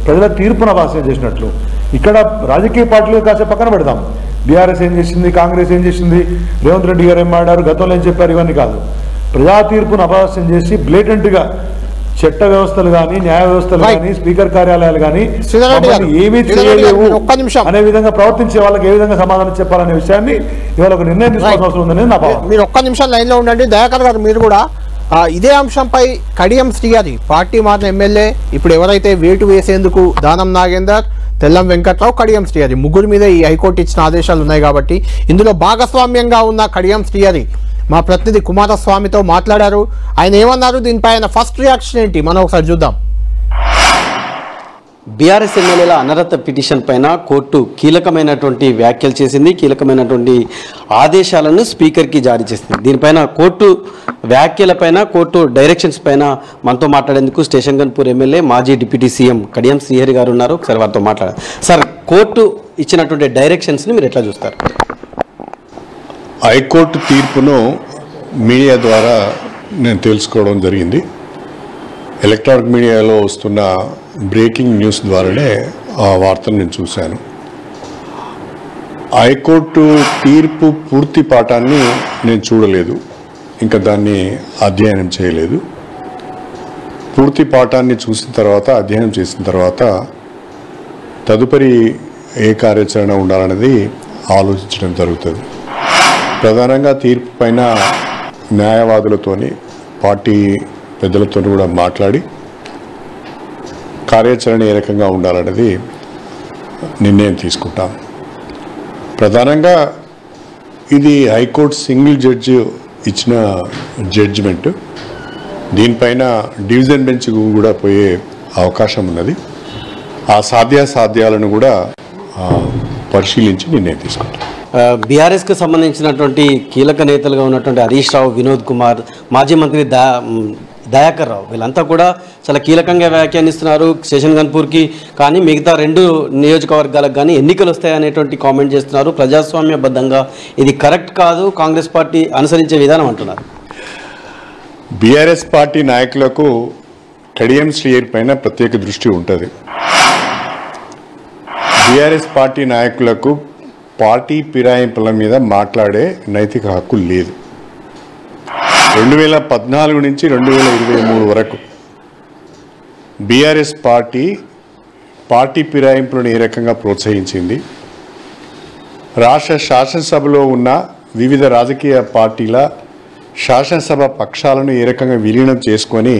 ప్రజల తీర్పును అపహాస్యం చేసినట్లు. ఇక్కడ రాజకీయ పార్టీలు కాసేపు పక్కన పెడదాం. బీఆర్ఎస్ ఏం చేసింది, కాంగ్రెస్ ఏం చేసింది, రేవంత్ రెడ్డి గారు ఏం మాట్లాడారు, గతంలో ఏం చెప్పారు, ఇవన్నీ కాదు. ప్రజా తీర్పును అపహాస్యం చేసి బ్లేటెంట్గా చట్ట వ్యవస్థలు కానీ, న్యాయ వ్యవస్థలు కానీ, స్పీకర్ కార్యాలయాలు కానీ ఏమీ చేయలేవు అనే విధంగా ప్రవర్తించే వాళ్ళకి ఏ విధంగా సమాధానం చెప్పాలనే విషయాన్ని ఇవాళ ఒక నిర్ణయం తీసుకోవాల్సిన అవసరం ఉందని నా భావన. మీరు ఒక్క నిమిషం లైన్లో ఉండండి. దయాకర్ గారు, మీరు కూడా ఇదే అంశంపై కడియం శ్రీహరి పార్టీ మారిన ఎమ్మెల్యే, ఇప్పుడు ఎవరైతే వేటు వేసేందుకు దానం నాగేందర్, తెల్లం వెంకట్రావు, కడియం శ్రీహరి ముగ్గురు మీద ఈ హైకోర్టు ఇచ్చిన ఆదేశాలు ఉన్నాయి కాబట్టి ఇందులో భాగస్వామ్యంగా ఉన్న కడియం శ్రీహరి మా ప్రతినిధి కుమారస్వామితో మాట్లాడారు. ఆయన ఏమన్నారు, దీనిపై ఆయన ఫస్ట్ రియాక్షన్ ఏంటి, మనం ఒకసారి చూద్దాం. బీఆర్ఎస్ ఎమ్మెల్యేల అనర్హత పిటిషన్ పైన కోర్టు కీలకమైనటువంటి వ్యాఖ్యలు చేసింది, కీలకమైనటువంటి ఆదేశాలను స్పీకర్కి జారీ చేసింది. దీనిపైన కోర్టు వ్యాఖ్యలపైన, కోర్టు డైరెక్షన్స్ పైన మనతో మాట్లాడేందుకు స్టేషన్ గన్పూర్ ఎమ్మెల్యే, మాజీ డిప్యూటీ సీఎం కడియం శ్రీహరి గారు ఉన్నారు. ఒకసారి వారితో మాట్లాడారు. సార్, కోర్టు ఇచ్చినటువంటి డైరెక్షన్స్ని మీరు ఎట్లా చూస్తారు? హైకోర్టు తీర్పును మీడియా ద్వారా నేను తెలుసుకోవడం జరిగింది. ఎలక్ట్రానిక్ మీడియాలో వస్తున్న బ్రేకింగ్ న్యూస్ ద్వారానే ఆ వార్తను నేను చూశాను. హైకోర్టు తీర్పు పూర్తి పాఠాన్ని నేను చూడలేదు, ఇంకా దాన్ని అధ్యయనం చేయలేదు. పూర్తి పాఠాన్ని చూసిన తర్వాత, అధ్యయనం చేసిన తర్వాత తదుపరి ఏ కార్యాచరణ ఉండాలనేది ఆలోచించడం జరుగుతుంది. ప్రధానంగా తీర్పు పైన న్యాయవాదులతోని, పార్టీ పెద్దలతో కూడా మాట్లాడి కార్యాచరణ ఏ రకంగా ఉండాలనేది నిర్ణయం తీసుకుంటాం. ప్రధానంగా ఇది హైకోర్టు సింగిల్ జడ్జి ఇచ్చిన జడ్జిమెంట్. దీనిపైన డివిజన్ బెంచ్ కూడా పోయే అవకాశం ఉన్నది. ఆ సాధ్యాసాధ్యాలను కూడా పరిశీలించి నిర్ణయం తీసుకుంటాం. బీఆర్ఎస్కి సంబంధించినటువంటి కీలక నేతలుగా ఉన్నటువంటి హరీష్ రావు, వినోద్ కుమార్, మాజీ మంత్రి దయాకర్ రావు, వీళ్ళంతా కూడా చాలా కీలకంగా వ్యాఖ్యానిస్తున్నారు స్టేషన్ గన్పూర్కి. కానీ మిగతా 2 నియోజకవర్గాలకు కానీ ఎన్నికలు వస్తాయనేటువంటి కామెంట్ చేస్తున్నారు. ప్రజాస్వామ్యబద్ధంగా ఇది కరెక్ట్ కాదు, కాంగ్రెస్ పార్టీ అనుసరించే విధానం అంటున్నారు. బీఆర్ఎస్ పార్టీ నాయకులకు కడియం శ్రీహరి పైన ప్రత్యేక దృష్టి ఉంటుంది. బీఆర్ఎస్ పార్టీ నాయకులకు పార్టీ ఫిరాయింపుల మీద మాట్లాడే నైతిక హక్కు లేదు. 2014 నుంచి 2023 వరకు బీఆర్ఎస్ పార్టీ ఫిరాయింపులను ఏ రకంగా ప్రోత్సహించింది, రాష్ట్ర శాసనసభలో ఉన్న వివిధ రాజకీయ పార్టీల శాసనసభ పక్షాలను ఏ రకంగా విలీనం చేసుకొని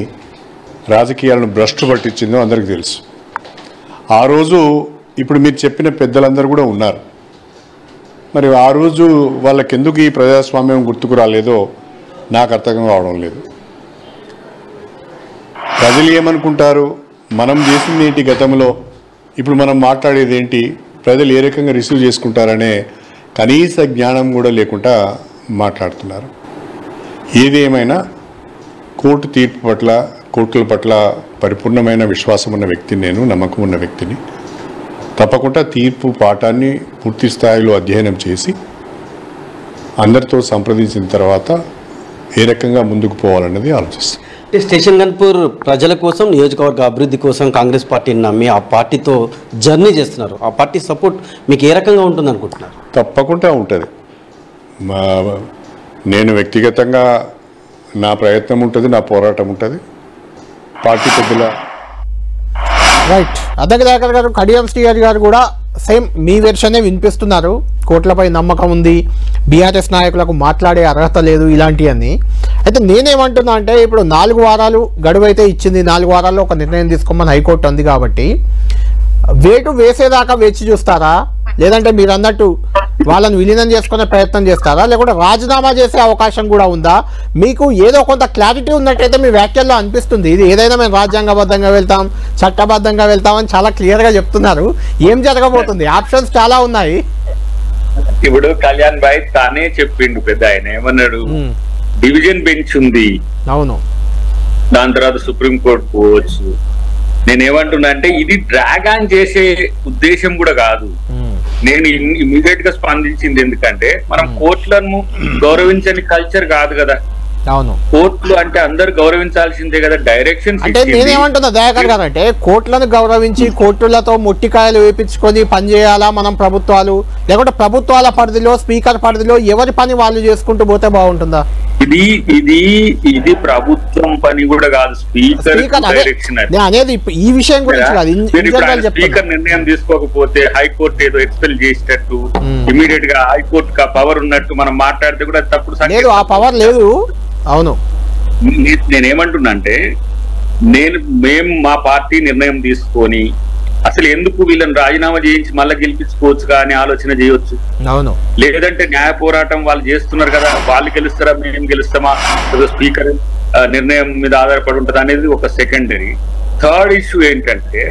రాజకీయాలను భ్రష్టు పట్టించిందో అందరికీ తెలుసు. ఆ రోజు ఇప్పుడు మీరు చెప్పిన పెద్దలందరూ కూడా ఉన్నారు. మరి ఆ రోజు వాళ్ళకెందుకు ఈ ప్రజాస్వామ్యం గుర్తుకు రాలేదో నాకు అర్థం కావడం లేదు. ప్రజలు ఏమనుకుంటారు, మనం చేసింది ఏంటి గతంలో, ఇప్పుడు మనం మాట్లాడేది ఏంటి, ప్రజలు ఏ రకంగా రిసీవ్ చేసుకుంటారనే కనీస జ్ఞానం కూడా లేకుండా మాట్లాడుతున్నారు. ఏది ఏమైనా కోర్టు తీర్పు పట్ల, కోర్టుల పట్ల పరిపూర్ణమైన విశ్వాసం ఉన్న వ్యక్తిని, నేను నమ్మకం ఉన్న వ్యక్తిని. తప్పకుండా తీర్పు పాఠాన్ని పూర్తి స్థాయిలో అధ్యయనం చేసి అందరితో సంప్రదించిన తర్వాత ఏ రకంగా ముందుకు పోవాలన్నది ఆలోచిస్తాం. స్టేషన్ గన్పూర్ ప్రజల కోసం, నియోజకవర్గ అభివృద్ధి కోసం కాంగ్రెస్ పార్టీని నమ్మి ఆ పార్టీతో జర్నీ చేస్తున్నారు. ఆ పార్టీ సపోర్ట్ మీకు ఏ రకంగా ఉంటుంది అనుకుంటున్నారు? తప్పకుండా ఉంటుంది. నేను వ్యక్తిగతంగా నా ప్రయత్నం ఉంటుంది, నా పోరాటం ఉంటుంది. పార్టీ పెద్దల రైట్. అద్దె గారు, కడియం శ్రీహరి గారు కూడా సేమ్ మీ వెర్షనే వినిపిస్తున్నారు. కోట్లపై నమ్మకం ఉంది, బీఆర్ఎస్ నాయకులకు మాట్లాడే అర్హత లేదు, ఇలాంటివన్నీ. అయితే నేనేమంటున్నా అంటే, ఇప్పుడు 4 వారాలు గడువు అయితే ఇచ్చింది. 4 వారాల్లో ఒక నిర్ణయం తీసుకోమని హైకోర్టు ఉంది కాబట్టి వేటు వేసేదాకా వేచి చూస్తారా, లేదంటే మీరు అన్నట్టు వాళ్ళని విలీనం చేసుకునే ప్రయత్నం చేస్తారా, లేకుంటే రాజీనామా చేసే అవకాశం కూడా ఉందా? మీకు ఏదో కొంత క్లారిటీ ఉన్నట్టయితే మీ వ్యాఖ్యల్లో అనిపిస్తుంది. ఇది ఏదైనా మేము రాజ్యాంగబద్ధంగా వెళ్తాం, చట్టబద్ధంగా వెళ్తామని చాలా క్లియర్గా చెప్తున్నారు. ఏం జరగబోతుంది? ఆప్షన్స్ చాలా ఉన్నాయి. ఇప్పుడు కళ్యాణ్ భాయ్ తానే చెప్పిండు, పెద్ద ఆయన ఏమన్నాడు, డివిజన్ బెంచ్ ఉంది, అవును, దాని తర్వాత సుప్రీంకోర్టు పోవచ్చు. నేనేమంటున్నా అంటే ఇది డ్రాగ్ ఆన్ చేసే ఉద్దేశం కూడా కాదు. నేను ఇమీడియట్ గా స్పందించింది ఎందుకంటే మనం కోర్టులను గౌరవించని కల్చర్ కాదు కదా. అవును, కోర్టులు అంటే అందరు గౌరవించాల్సిందే కదా. డైరెక్షన్ అంటే నేనేమంటున్నా దయాకర్ గారు అంటే కోర్టులను గౌరవించి కోర్టులతో మొట్టికాయలు వేయించుకొని పనిచేయాలా మనం ప్రభుత్వాలు, లేకుంటే ప్రభుత్వాల పరిధిలో, స్పీకర్ పరిధిలో ఎవరి పని వాళ్ళు చేసుకుంటూ పోతే బాగుంటుందా? ఇది ప్రభుత్వం పని కూడా కాదు, స్పీకర్ డైరెక్షన్ అనేది. ఈ విషయం గురించి కాదు, స్పీకర్ నిర్ణయం తీసుకోకపోతే హైకోర్టు ఏదో ఎక్స్పెల్ చేసేటట్టు ఇమీడియట్ గా హైకోర్టు పవర్ ఉన్నట్టు మనం మాట్లాడితే కూడా తప్పుడు లేదు, ఆ పవర్ లేదు. అవును, నేనేమంటున్నా అంటే మేము మా పార్టీ నిర్ణయం తీసుకొని అసలు ఎందుకు వీళ్ళని రాజీనామా చేయించి మళ్ళీ గెలిపించుకోవచ్చు కానీ ఆలోచన చేయొచ్చు. అవును, లేదంటే న్యాయ పోరాటం వాళ్ళు చేస్తున్నారు కదా, వాళ్ళు గెలుస్తారా మేము గెలుస్తామా, స్పీకర్ నిర్ణయం మీద ఆధారపడి ఉంటుంది అనేది ఒక సెకండరీ. థర్డ్ ఇష్యూ ఏంటంటే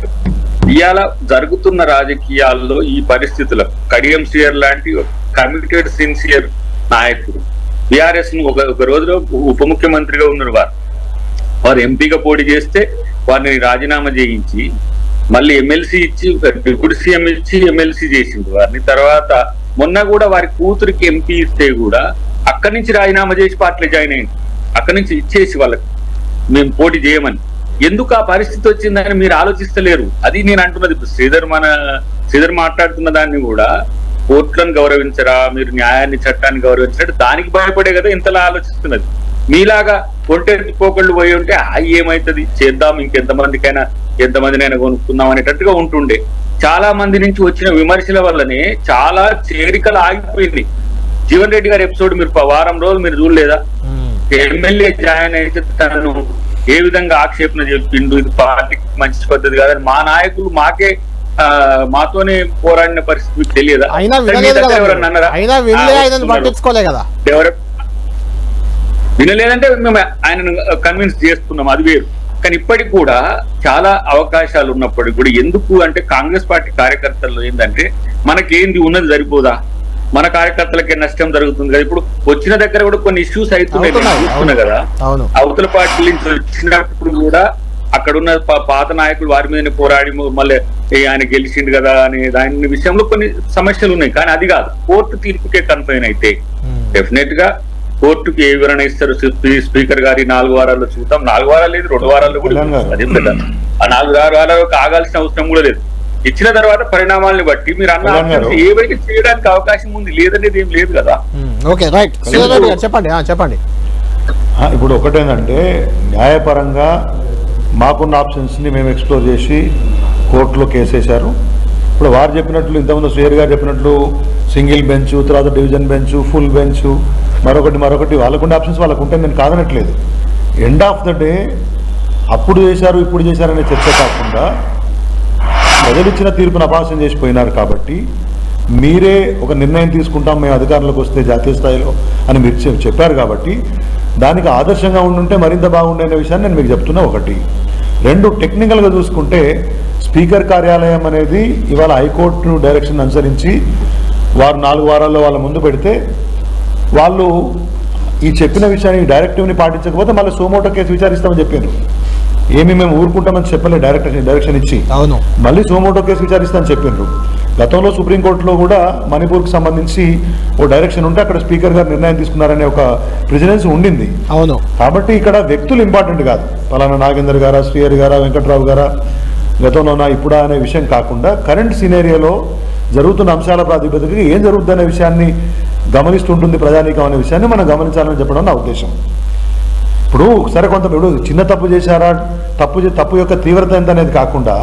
ఇవాళ జరుగుతున్న రాజకీయాల్లో ఈ పరిస్థితుల్లో కడియం శ్రీహరి లాంటి కమిటెడ్ సిన్సియర్ నాయకుడు బీఆర్ఎస్ ను ఒక రోజులో ఉప ముఖ్యమంత్రిగా ఉన్నారు. వారు ఎంపీగా పోటీ చేస్తే వారిని రాజీనామా చేయించి మళ్ళీ ఎమ్మెల్సీ ఇచ్చి, డిప్యూటీ సీఎం ఇచ్చి ఎమ్మెల్సీ చేసింది వారిని. తర్వాత మొన్న కూడా వారి కూతురికి ఎంపీ ఇస్తే కూడా అక్కడి నుంచి రాజీనామా చేసి పార్టీలో జాయిన్ అయ్యింది. అక్కడి నుంచి ఇచ్చేసి వాళ్ళకి మేము పోటీ చేయమని. ఎందుకు ఆ పరిస్థితి వచ్చిందని మీరు ఆలోచిస్తలేరు. అది నేను అంటున్నది. శ్రీధర్ మాట్లాడుతున్న దాన్ని కూడా కోర్టులను గౌరవించరా, మీరు న్యాయాన్ని, చట్టాన్ని గౌరవించరా, దానికి భయపడే కదా ఇంతలా ఆలోచిస్తున్నది. మీలాగా ఒంటరి పోకళ్ళు పోయి ఉంటే ఏమైతుంది, చేద్దాం, ఇంకెంతమందికైనా ఎంతమందినైనా కొనుక్కుందాం అనేటట్టుగా ఉంటుండే. చాలా మంది నుంచి వచ్చిన విమర్శల వల్లనే చాలా చేరికలు ఆగిపోయింది. జీవన్ రెడ్డి గారి ఎపిసోడ్ మీరు వారం రోజులు మీరు చూడలేదా? ఎమ్మెల్యే జాయిన్ అయితే తనను ఏ విధంగా ఆక్షేపణ చెప్పిండు, ఇది పార్టీకి మంచి పద్ధతి కాదని మా నాయకులు మాతోనే పోరాడిన పరిస్థితి మీకు తెలియదా? వినలేదంటే మేము ఆయనను కన్విన్స్ చేస్తున్నాం, అది వేరు. కానీ ఇప్పటికి కూడా చాలా అవకాశాలు ఉన్నప్పటికీ కూడా ఎందుకు అంటే కాంగ్రెస్ పార్టీ కార్యకర్తల్లో ఏంటంటే మనకేంది ఉన్నది సరిపోదా, మన కార్యకర్తలకే నష్టం జరుగుతుంది కదా. ఇప్పుడు వచ్చిన దగ్గర కూడా కొన్ని ఇష్యూస్ అవుతున్నాయి కదా. అవతల పార్టీ నుంచి వచ్చినప్పుడు కూడా అక్కడ ఉన్న పాత నాయకులు వారి మీదనే పోరాడి మళ్ళీ ఆయన గెలిచిండు కదా అనే దాని విషయంలో కొన్ని సమస్యలు ఉన్నాయి. కానీ అది కాదు, కోర్టు తీర్పుకే కన్ఫైన్ అయితే డెఫినెట్ గా కోర్టుకి ఏ వివరణ ఇస్తారు స్పీకర్ గారి 4 వారాల్లో చూద్దాం. 4 వారాలు లేదు, 2 వారాల్లో కూడా అదే పెద్ద. ఆ 4 వారాలు కాగాల్సిన అవసరం కూడా లేదు. ఇచ్చిన తర్వాత పరిణామాలను బట్టి మీరు అన్న ఏవైతే చేయడానికి అవకాశం ఉంది, లేదనేది ఏం లేదు కదా. చెప్పండి. ఇప్పుడు ఒకటేంటంటే న్యాయపరంగా మాకున్న ఆప్షన్స్ని మేము ఎక్స్ప్లోర్ చేసి కోర్టులో కేసేశారు. ఇప్పుడు వారు చెప్పినట్లు, ఇంతకుముందు శ్రీహరి గారు చెప్పినట్లు సింగిల్ బెంచ్, తర్వాత డివిజన్ బెంచ్, ఫుల్ బెంచ్, మరొకటి వాళ్ళకుండే ఆప్షన్స్ వాళ్ళకు ఉంటే నేను కాదనట్లేదు. ఎండ్ ఆఫ్ ద డే అప్పుడు చేశారు ఇప్పుడు చేశారనే చర్చ కాకుండా ప్రజలు ఇచ్చిన తీర్పును అపాసం చేసిపోయినారు. కాబట్టి మీరే ఒక నిర్ణయం తీసుకుంటాం మేము అధికారంలోకి వస్తే జాతీయ స్థాయిలో అని మీరు చెప్పారు. కాబట్టి దానికి ఆదర్శంగా ఉండుంటే మరింత బాగుండే విషయాన్ని నేను మీకు చెప్తున్నా. 1 2 టెక్నికల్గా చూసుకుంటే స్పీకర్ కార్యాలయం అనేది ఇవాళ హైకోర్టు డైరెక్షన్ అనుసరించి వారు 4 వారాల్లో వాళ్ళ ముందు పెడితే వాళ్ళు ఈ చెప్పిన విషయాన్ని డైరెక్టివ్ని పాటించకపోతే మళ్ళీ సోమోటో కేసు విచారిస్తామని చెప్పారు. ఏమి మేము ఊరుకుంటామని చెప్పలే, డైరెక్షన్ ఇచ్చి అవును మళ్ళీ సోమోటో కేసు విచారిస్తామని చెప్పారు. గతంలో సుప్రీంకోర్టులో కూడా మణిపూర్కి సంబంధించి ఓ డైరెక్షన్ ఉంటే అక్కడ స్పీకర్ గారు నిర్ణయం తీసుకున్నారనే ఒక ప్రెసిడెన్సీ ఉండింది. అవును. కాబట్టి ఇక్కడ వ్యక్తులు ఇంపార్టెంట్ కాదు, పలానా నాగేందర్ గారా, శ్రీహరి గారా, వెంకట్రావు గారా, గతంలోనా ఇప్పుడా అనే విషయం కాకుండా కరెంట్ సినేరియోలో జరుగుతున్న అంశాల ప్రాతిపదికగా ఏం జరుగుతుందనే విషయాన్ని గమనిస్తుంటుంది ప్రజానీకం అనే విషయాన్ని మనం గమనించాలని చెప్పడం నా ఉద్దేశం. ఇప్పుడు సరే కొంత ఇప్పుడు చిన్న తప్పు చేశారా, తప్పు యొక్క తీవ్రత ఎంత అనేది కాకుండా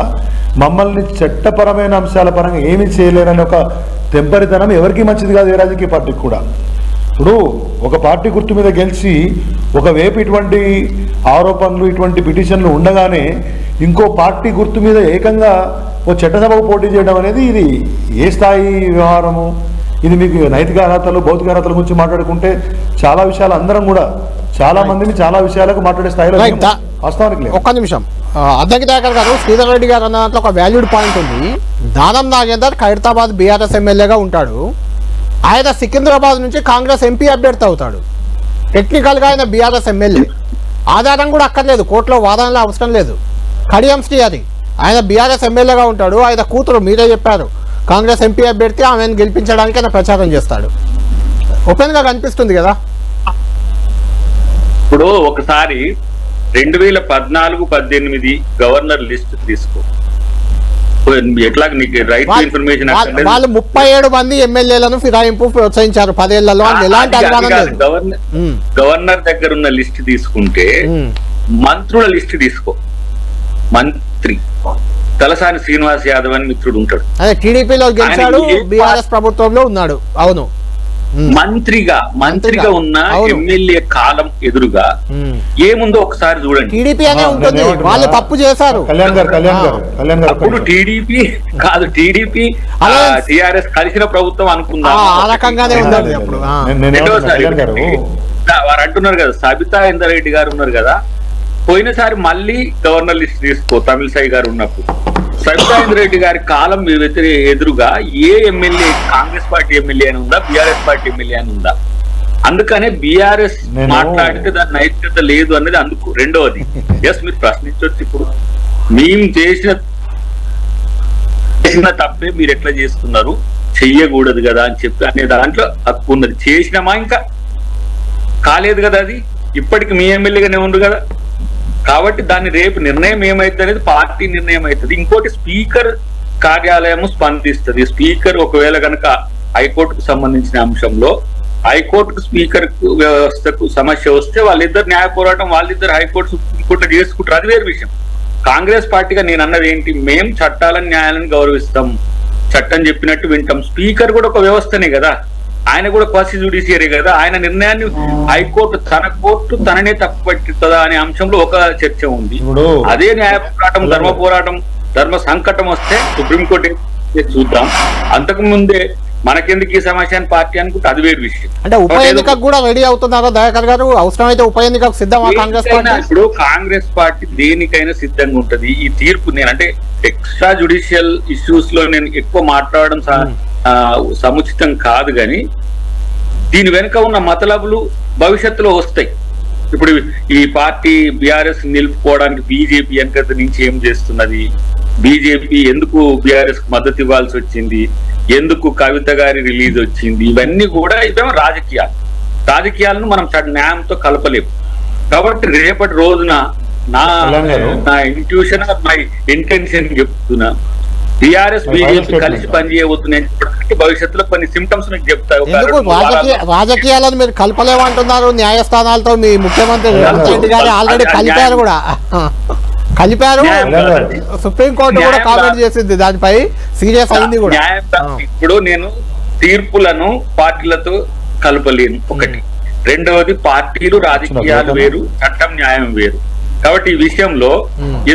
మమ్మల్ని చట్టపరమైన అంశాల పరంగా ఏమీ చేయలేరని ఒక తెంపరితనం ఎవరికి మంచిది కాదు, ఏ రాజకీయ పార్టీకి కూడా. ఇప్పుడు ఒక పార్టీ గుర్తు మీద గెలిచి ఒకవైపు ఇటువంటి ఆరోపణలు ఇటువంటి పిటిషన్లు ఉండగానే ఇంకో పార్టీ గుర్తు మీద ఏకంగా ఓ చట్టసభకు పోటీ చేయడం అనేది ఇది ఏ స్థాయి వ్యవహారము? ఇది మీకు నైతిక అర్హతలు భౌతిక అర్హతల గురించి మాట్లాడుకుంటే చాలా విషయాలు అందరం కూడా చాలా మందిని చాలా విషయాలకు మాట్లాడే స్థాయిలో వాస్తవానికి లేదు. ఒక్క నిమిషం, అద్దంకి దయాకర్ గారు, శ్రీధర్ రెడ్డి గారు అన్న దాంట్లో ఒక వ్యాలిడ్ పాయింట్ ఉంది. దానం నాగేందర్ ఖైరతాబాద్ బీఆర్ఎస్ ఎమ్మెల్యేగా ఉంటాడు. ఆయన సికింద్రాబాద్ నుంచి కాంగ్రెస్ ఎంపీ అభ్యర్థి అవుతాడు. టెక్నికల్గా ఆయన బీఆర్ఎస్ ఎమ్మెల్యే, ఆధారం కూడా అక్కర్లేదు, కోర్టులో వాదనలో అవసరం లేదు. కడియం శ్రీహరి ఆయన బీఆర్ఎస్ ఎమ్మెల్యేగా ఉంటాడు. ఆయన కూతురు మీరే చెప్పారు కాంగ్రెస్ ఎంపీ అభ్యర్థి, ఆమెను గెలిపించడానికి ఆయన ప్రచారం చేస్తాడు. ఓపెన్గా కనిపిస్తుంది కదా. ఇప్పుడు ఒకసారి 2014-18 గవర్నర్ లిస్ట్ తీసుకో, ఎట్లా నీకు రైట్ టు ఇన్ఫర్మేషన్ వాళ్ళు 37 మంది ఎమ్మెల్యేలను ఫిరాయింపు ప్రోత్సహించారు 10 ఏళ్లలో. ఎలాంటి గవర్నర్ దగ్గర ఉన్న లిస్ట్ తీసుకుంటే మంత్రుల లిస్ట్ తీసుకో. మంత్రి తలసాని శ్రీనివాస్ యాదవ్ అని మిత్రుడు ఉంటాడు, అదే టీడీపీలో గెలిచాడు, బీఆర్ఎస్ ప్రభుత్వంలో ఉన్నాడు. అవును, మంత్రిగా ఉన్న ఎమ్మెల్యే కాలం ఎదురుగా ఏముందో ఒకసారి చూడండి. టీడీపీ అనే ఉంటుంది, వాళ్ళు తప్పు చేశారు. అప్పుడు టీడీపీ కాదు, టీడీపీ టిఆర్ఎస్ కలిసిన ప్రభుత్వం అనుకుందాం. ఆ రకంగానే ఉందండి. అప్పుడు వారు అంటున్నారు కదా, సబితా ఇంద్రారెడ్డి గారు ఉన్నారు కదా, పోయినసారి మళ్ళీ గవర్నర్ లిస్ట్ తీసుకో తమిళసాయి గారు ఉన్నప్పుడు. సబితా ఇంద్రారెడ్డి గారి కాలం ఎదురుగా ఏ ఎమ్మెల్యే కాంగ్రెస్ పార్టీ ఎమ్మెల్యే అని ఉందా, బీఆర్ఎస్ పార్టీ ఎమ్మెల్యే అని ఉందా? అందుకనే బీఆర్ఎస్ మాట్లాడితే దాని నైతికత లేదు అనేది అందుకు. రెండవది, ఎస్ మీరు ప్రశ్నించవచ్చు, ఇప్పుడు మేము చేసిన తప్పే మీరు ఎట్లా చేస్తున్నారు, చెయ్యకూడదు కదా అని చెప్పి అనే దాంట్లో హక్కు ఉన్నది. చేసినామా ఇంకా కాలేదు కదా, అది ఇప్పటికి మీ ఎమ్మెల్యేగానే ఉండు కదా. కాబట్టి దాన్ని రేపు నిర్ణయం ఏమైతుంది అనేది పార్టీ నిర్ణయం అవుతుంది. ఇంకోటి, స్పీకర్ కార్యాలయం స్పందిస్తుంది. స్పీకర్ ఒకవేళ కనుక హైకోర్టుకు సంబంధించిన అంశంలో హైకోర్టుకు స్పీకర్ వ్యవస్థకు సమస్య వస్తే వాళ్ళిద్దరు న్యాయ పోరాటం వాళ్ళిద్దరు హైకోర్టు సుప్రీంకోర్టు చేసుకుంటారు, అది వేరు విషయం. కాంగ్రెస్ పార్టీగా నేను అన్నది ఏంటి, మేం చట్టాలను న్యాయాలను గౌరవిస్తాం, చట్టం చెప్పినట్టు వింటాం. స్పీకర్ కూడా ఒక వ్యవస్థనే కదా, ఆయన కూడా క్వాసి జ్యుడిషియరీ కదా. ఆయన నిర్ణయాన్ని హైకోర్టు తన కోర్టు తననే తప్పు పట్టిస్తుందా అనే అంశంలో ఒక చర్చ ఉంది. అదే న్యాయ పోరాటం, ధర్మ పోరాటం, ధర్మ సంకటం వస్తే సుప్రీంకోర్టు చూద్దాం. అంతకు ముందే మనకెందుకు ఈ సమస్య అని పార్టీ అనుకుంటే అది వేరు విషయం. అంటే ఉప ఎన్నికకు కూడా రెడీ అవుతున్నారా దయాకర్ గారు? అవసరమైతే ఉప ఎన్నికకు సిద్ధమా కాంగ్రెస్ పార్టీ? ఇప్పుడు కాంగ్రెస్ పార్టీ దేనికైనా సిద్ధంగా ఉంటది. ఈ తీర్పు నేనంటే ఎక్స్ట్రా జ్యుడిషియల్ ఇష్యూస్ లో నేను ఎక్కువ మాట్లాడడం సముచితం కాదు, కానీ దీని వెనుక ఉన్న మతలబులు భవిష్యత్తులో వస్తాయి. ఇప్పుడు ఈ పార్టీ బీఆర్ఎస్ నిలుపుకోవడానికి బీజేపీ వెనక నుంచి ఏం చేస్తున్నది, బీజేపీ ఎందుకు బీఆర్ఎస్ కు మద్దతు ఇవ్వాల్సి వచ్చింది, ఎందుకు కవిత గారి రిలీజ్ వచ్చింది, ఇవన్నీ కూడా ఇదేమో రాజకీయాలను మనం న్యాయంతో కలపలేము. కాబట్టి రేపటి రోజున నా ఇంట్యూషన్ మై ఇంటెన్షన్ చెప్తున్నా, టిఆర్ఎస్ బీజేపీ కలిసి పనిచేయబోతున్నాయి చెప్పడానికి భవిష్యత్తులో కొన్ని సిమ్టమ్స్ మీకు చెప్తారు. రాజకీయాలను మీరు కలపలేమంటున్నారు, న్యాయస్థానాలతో మీ ముఖ్యమంత్రి రేవంత్ రెడ్డి గారు ఆల్రెడీ కలిపారు కూడా, కలిపారు. సుప్రీంకోర్టు కూడా కామెంట్ చేసింది, దానిపై సీరియస్ అయింది కూడా. ఇప్పుడు నేను తీర్పులను పార్టీలతో కలపలేను, ఒకటి. రెండవది, పార్టీలు రాజకీయాలు వేరు, చట్టం న్యాయం వేరు. కాబట్టి ఈ విషయంలో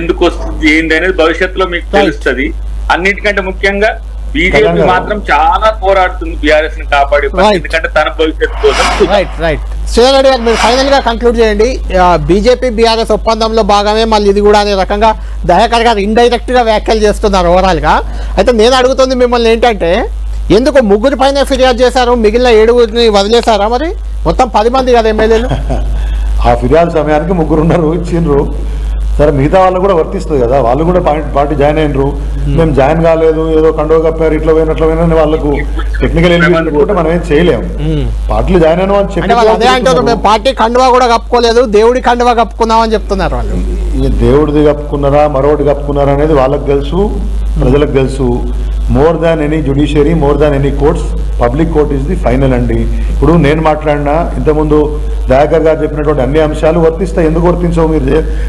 ఎందుకు వస్తుంది ఏంటి అనేది భవిష్యత్తులో మీకు తెలుస్తుంది. అన్నిటికంటే ముఖ్యంగా బీజేపీ మాత్రం చాలా పోరాడుతుంది బీఆర్ఎస్ ని కాపాడే, ఎందుకంటే తన భవిష్యత్తు కోసం. శ్రీధర్ గారు, మీరు ఫైనల్ గా కంక్లూడ్ చేయండి. బీజేపీ బీఆర్ఎస్ ఒప్పందంలో భాగమే మళ్ళీ ఇది కూడా అనే రకంగా దయాకర్ గారు ఇండైరెక్ట్ గా వ్యాఖ్యలు చేస్తున్నారు ఓవరాల్ గా. అయితే నేను అడుగుతుంది మిమ్మల్ని ఏంటంటే, ఎందుకు ముగ్గురి పైన ఫిర్యాదు చేశారు, మిగిలిన 7 వదిలేశారా? మరి మొత్తం 10 మంది కదా ఎమ్మెల్యేలు. ఆ ఫిర్యాదు సమయానికి 3 ఉన్నారు, ఇచ్చిండ్రు. సరే మిగతా వాళ్ళు కూడా వర్తిస్తుంది కదా, వాళ్ళు కూడా పార్టీ జాయిన్ అయినరు. మేము జాయిన్ కాలేదు, ఏదో కండో కప్పారు, ఇట్లా పోయిన వాళ్ళకు టెక్నికల్ ఎలిమెంట్ మనం ఏం చేయలేము. పార్టీలు జాయిన్ అయిన వాళ్ళు అదే అంటారు, మేము పార్టీ కండువా కూడా కప్పుకోలేదు, దేవుడి కండువా కప్పుకున్నామని చెప్తున్నారు వాళ్ళు. దేవుడిది కప్పుకున్నారా మరొకటి కప్పుకున్నారా అనేది వాళ్ళకి తెలుసు, ప్రజలకు తెలుసు. More than any judiciary, more than any courts, public court is the final అండి. ఇప్పుడు నేను మాట్లాడినా ఇంతకుముందు దయాకర్ గారు చెప్పినటువంటి అన్ని అంశాలు వర్తిస్తాయి. ఎందుకు వర్తించవు?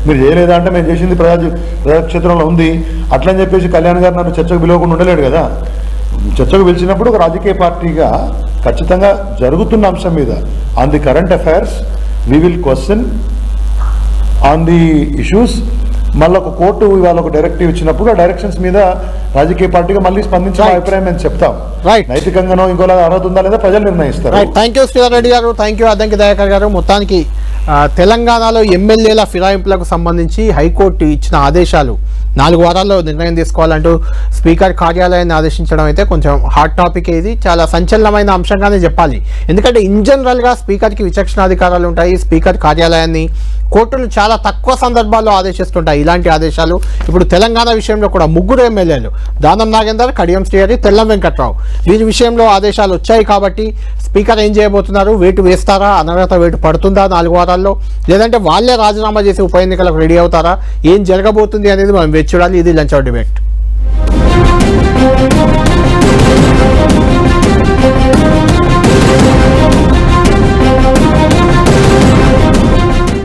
మీరు చేయలేదా అంటే మేము చేసింది ప్రజాక్షేత్రంలో ఉంది అట్లని చెప్పేసి కళ్యాణ్ గారు నన్ను చర్చకు పిలవకుండా ఉండలేడు కదా. చర్చకు పిలిచినప్పుడు ఒక రాజకీయ పార్టీగా ఖచ్చితంగా జరుగుతున్న అంశం మీద on the current affairs we will question on the issues. మళ్ళీ ఒక కోర్టు ఇవాళ ఒక డైరెక్టివ్ ఇచ్చినప్పుడు ఆ డైరెక్షన్స్ మీద రాజకీయ పార్టీగా మళ్ళీ స్పందించిన అభిప్రాయం మేము చెప్తాం. నైతికంగానో ఇంకోలా అర్హత ఉందా లేదా ప్రజలు నిర్ణయిస్తారు. థ్యాంక్ యూ శ్రీధర్ రెడ్డి గారు, థ్యాంక్ యూ అద్దంకి దయాకర్ గారు. మొత్తానికి తెలంగాణలో ఎమ్మెల్యేల ఫిరాయింపులకు సంబంధించి హైకోర్టు ఇచ్చిన ఆదేశాలు 4 వారాల్లో నిర్ణయం తీసుకోవాలంటూ స్పీకర్ కార్యాలయాన్ని ఆదేశించడం అయితే కొంచెం హాట్ టాపిక్. ఇది చాలా సంచలనమైన అంశంగానే చెప్పాలి. ఎందుకంటే ఇన్ జనరల్గా స్పీకర్కి విచక్షణాధికారాలు ఉంటాయి. స్పీకర్ కార్యాలయాన్ని కోర్టులు చాలా తక్కువ సందర్భాల్లో ఆదేశిస్తుంటాయి ఇలాంటి ఆదేశాలు. ఇప్పుడు తెలంగాణ విషయంలో కూడా 3 ఎమ్మెల్యేలు దానం నాగేందర్, కడియం శ్రీహరి, తెల్లం వెంకట్రావు వీరి విషయంలో ఆదేశాలు వచ్చాయి. కాబట్టి స్పీకర్ ఏం చేయబోతున్నారు? వేటు వేస్తారా? అనర్హత వేటు పడుతుందా 4 వారాల్లో? లేదంటే వాళ్ళే రాజీనామా చేసి ఉప ఎన్నికలకు రెడీ అవుతారా? ఏం జరగబోతుంది అనేది మనం వేచి చూడాలి. ఇది లంచ్ అవర్ డిబేట్.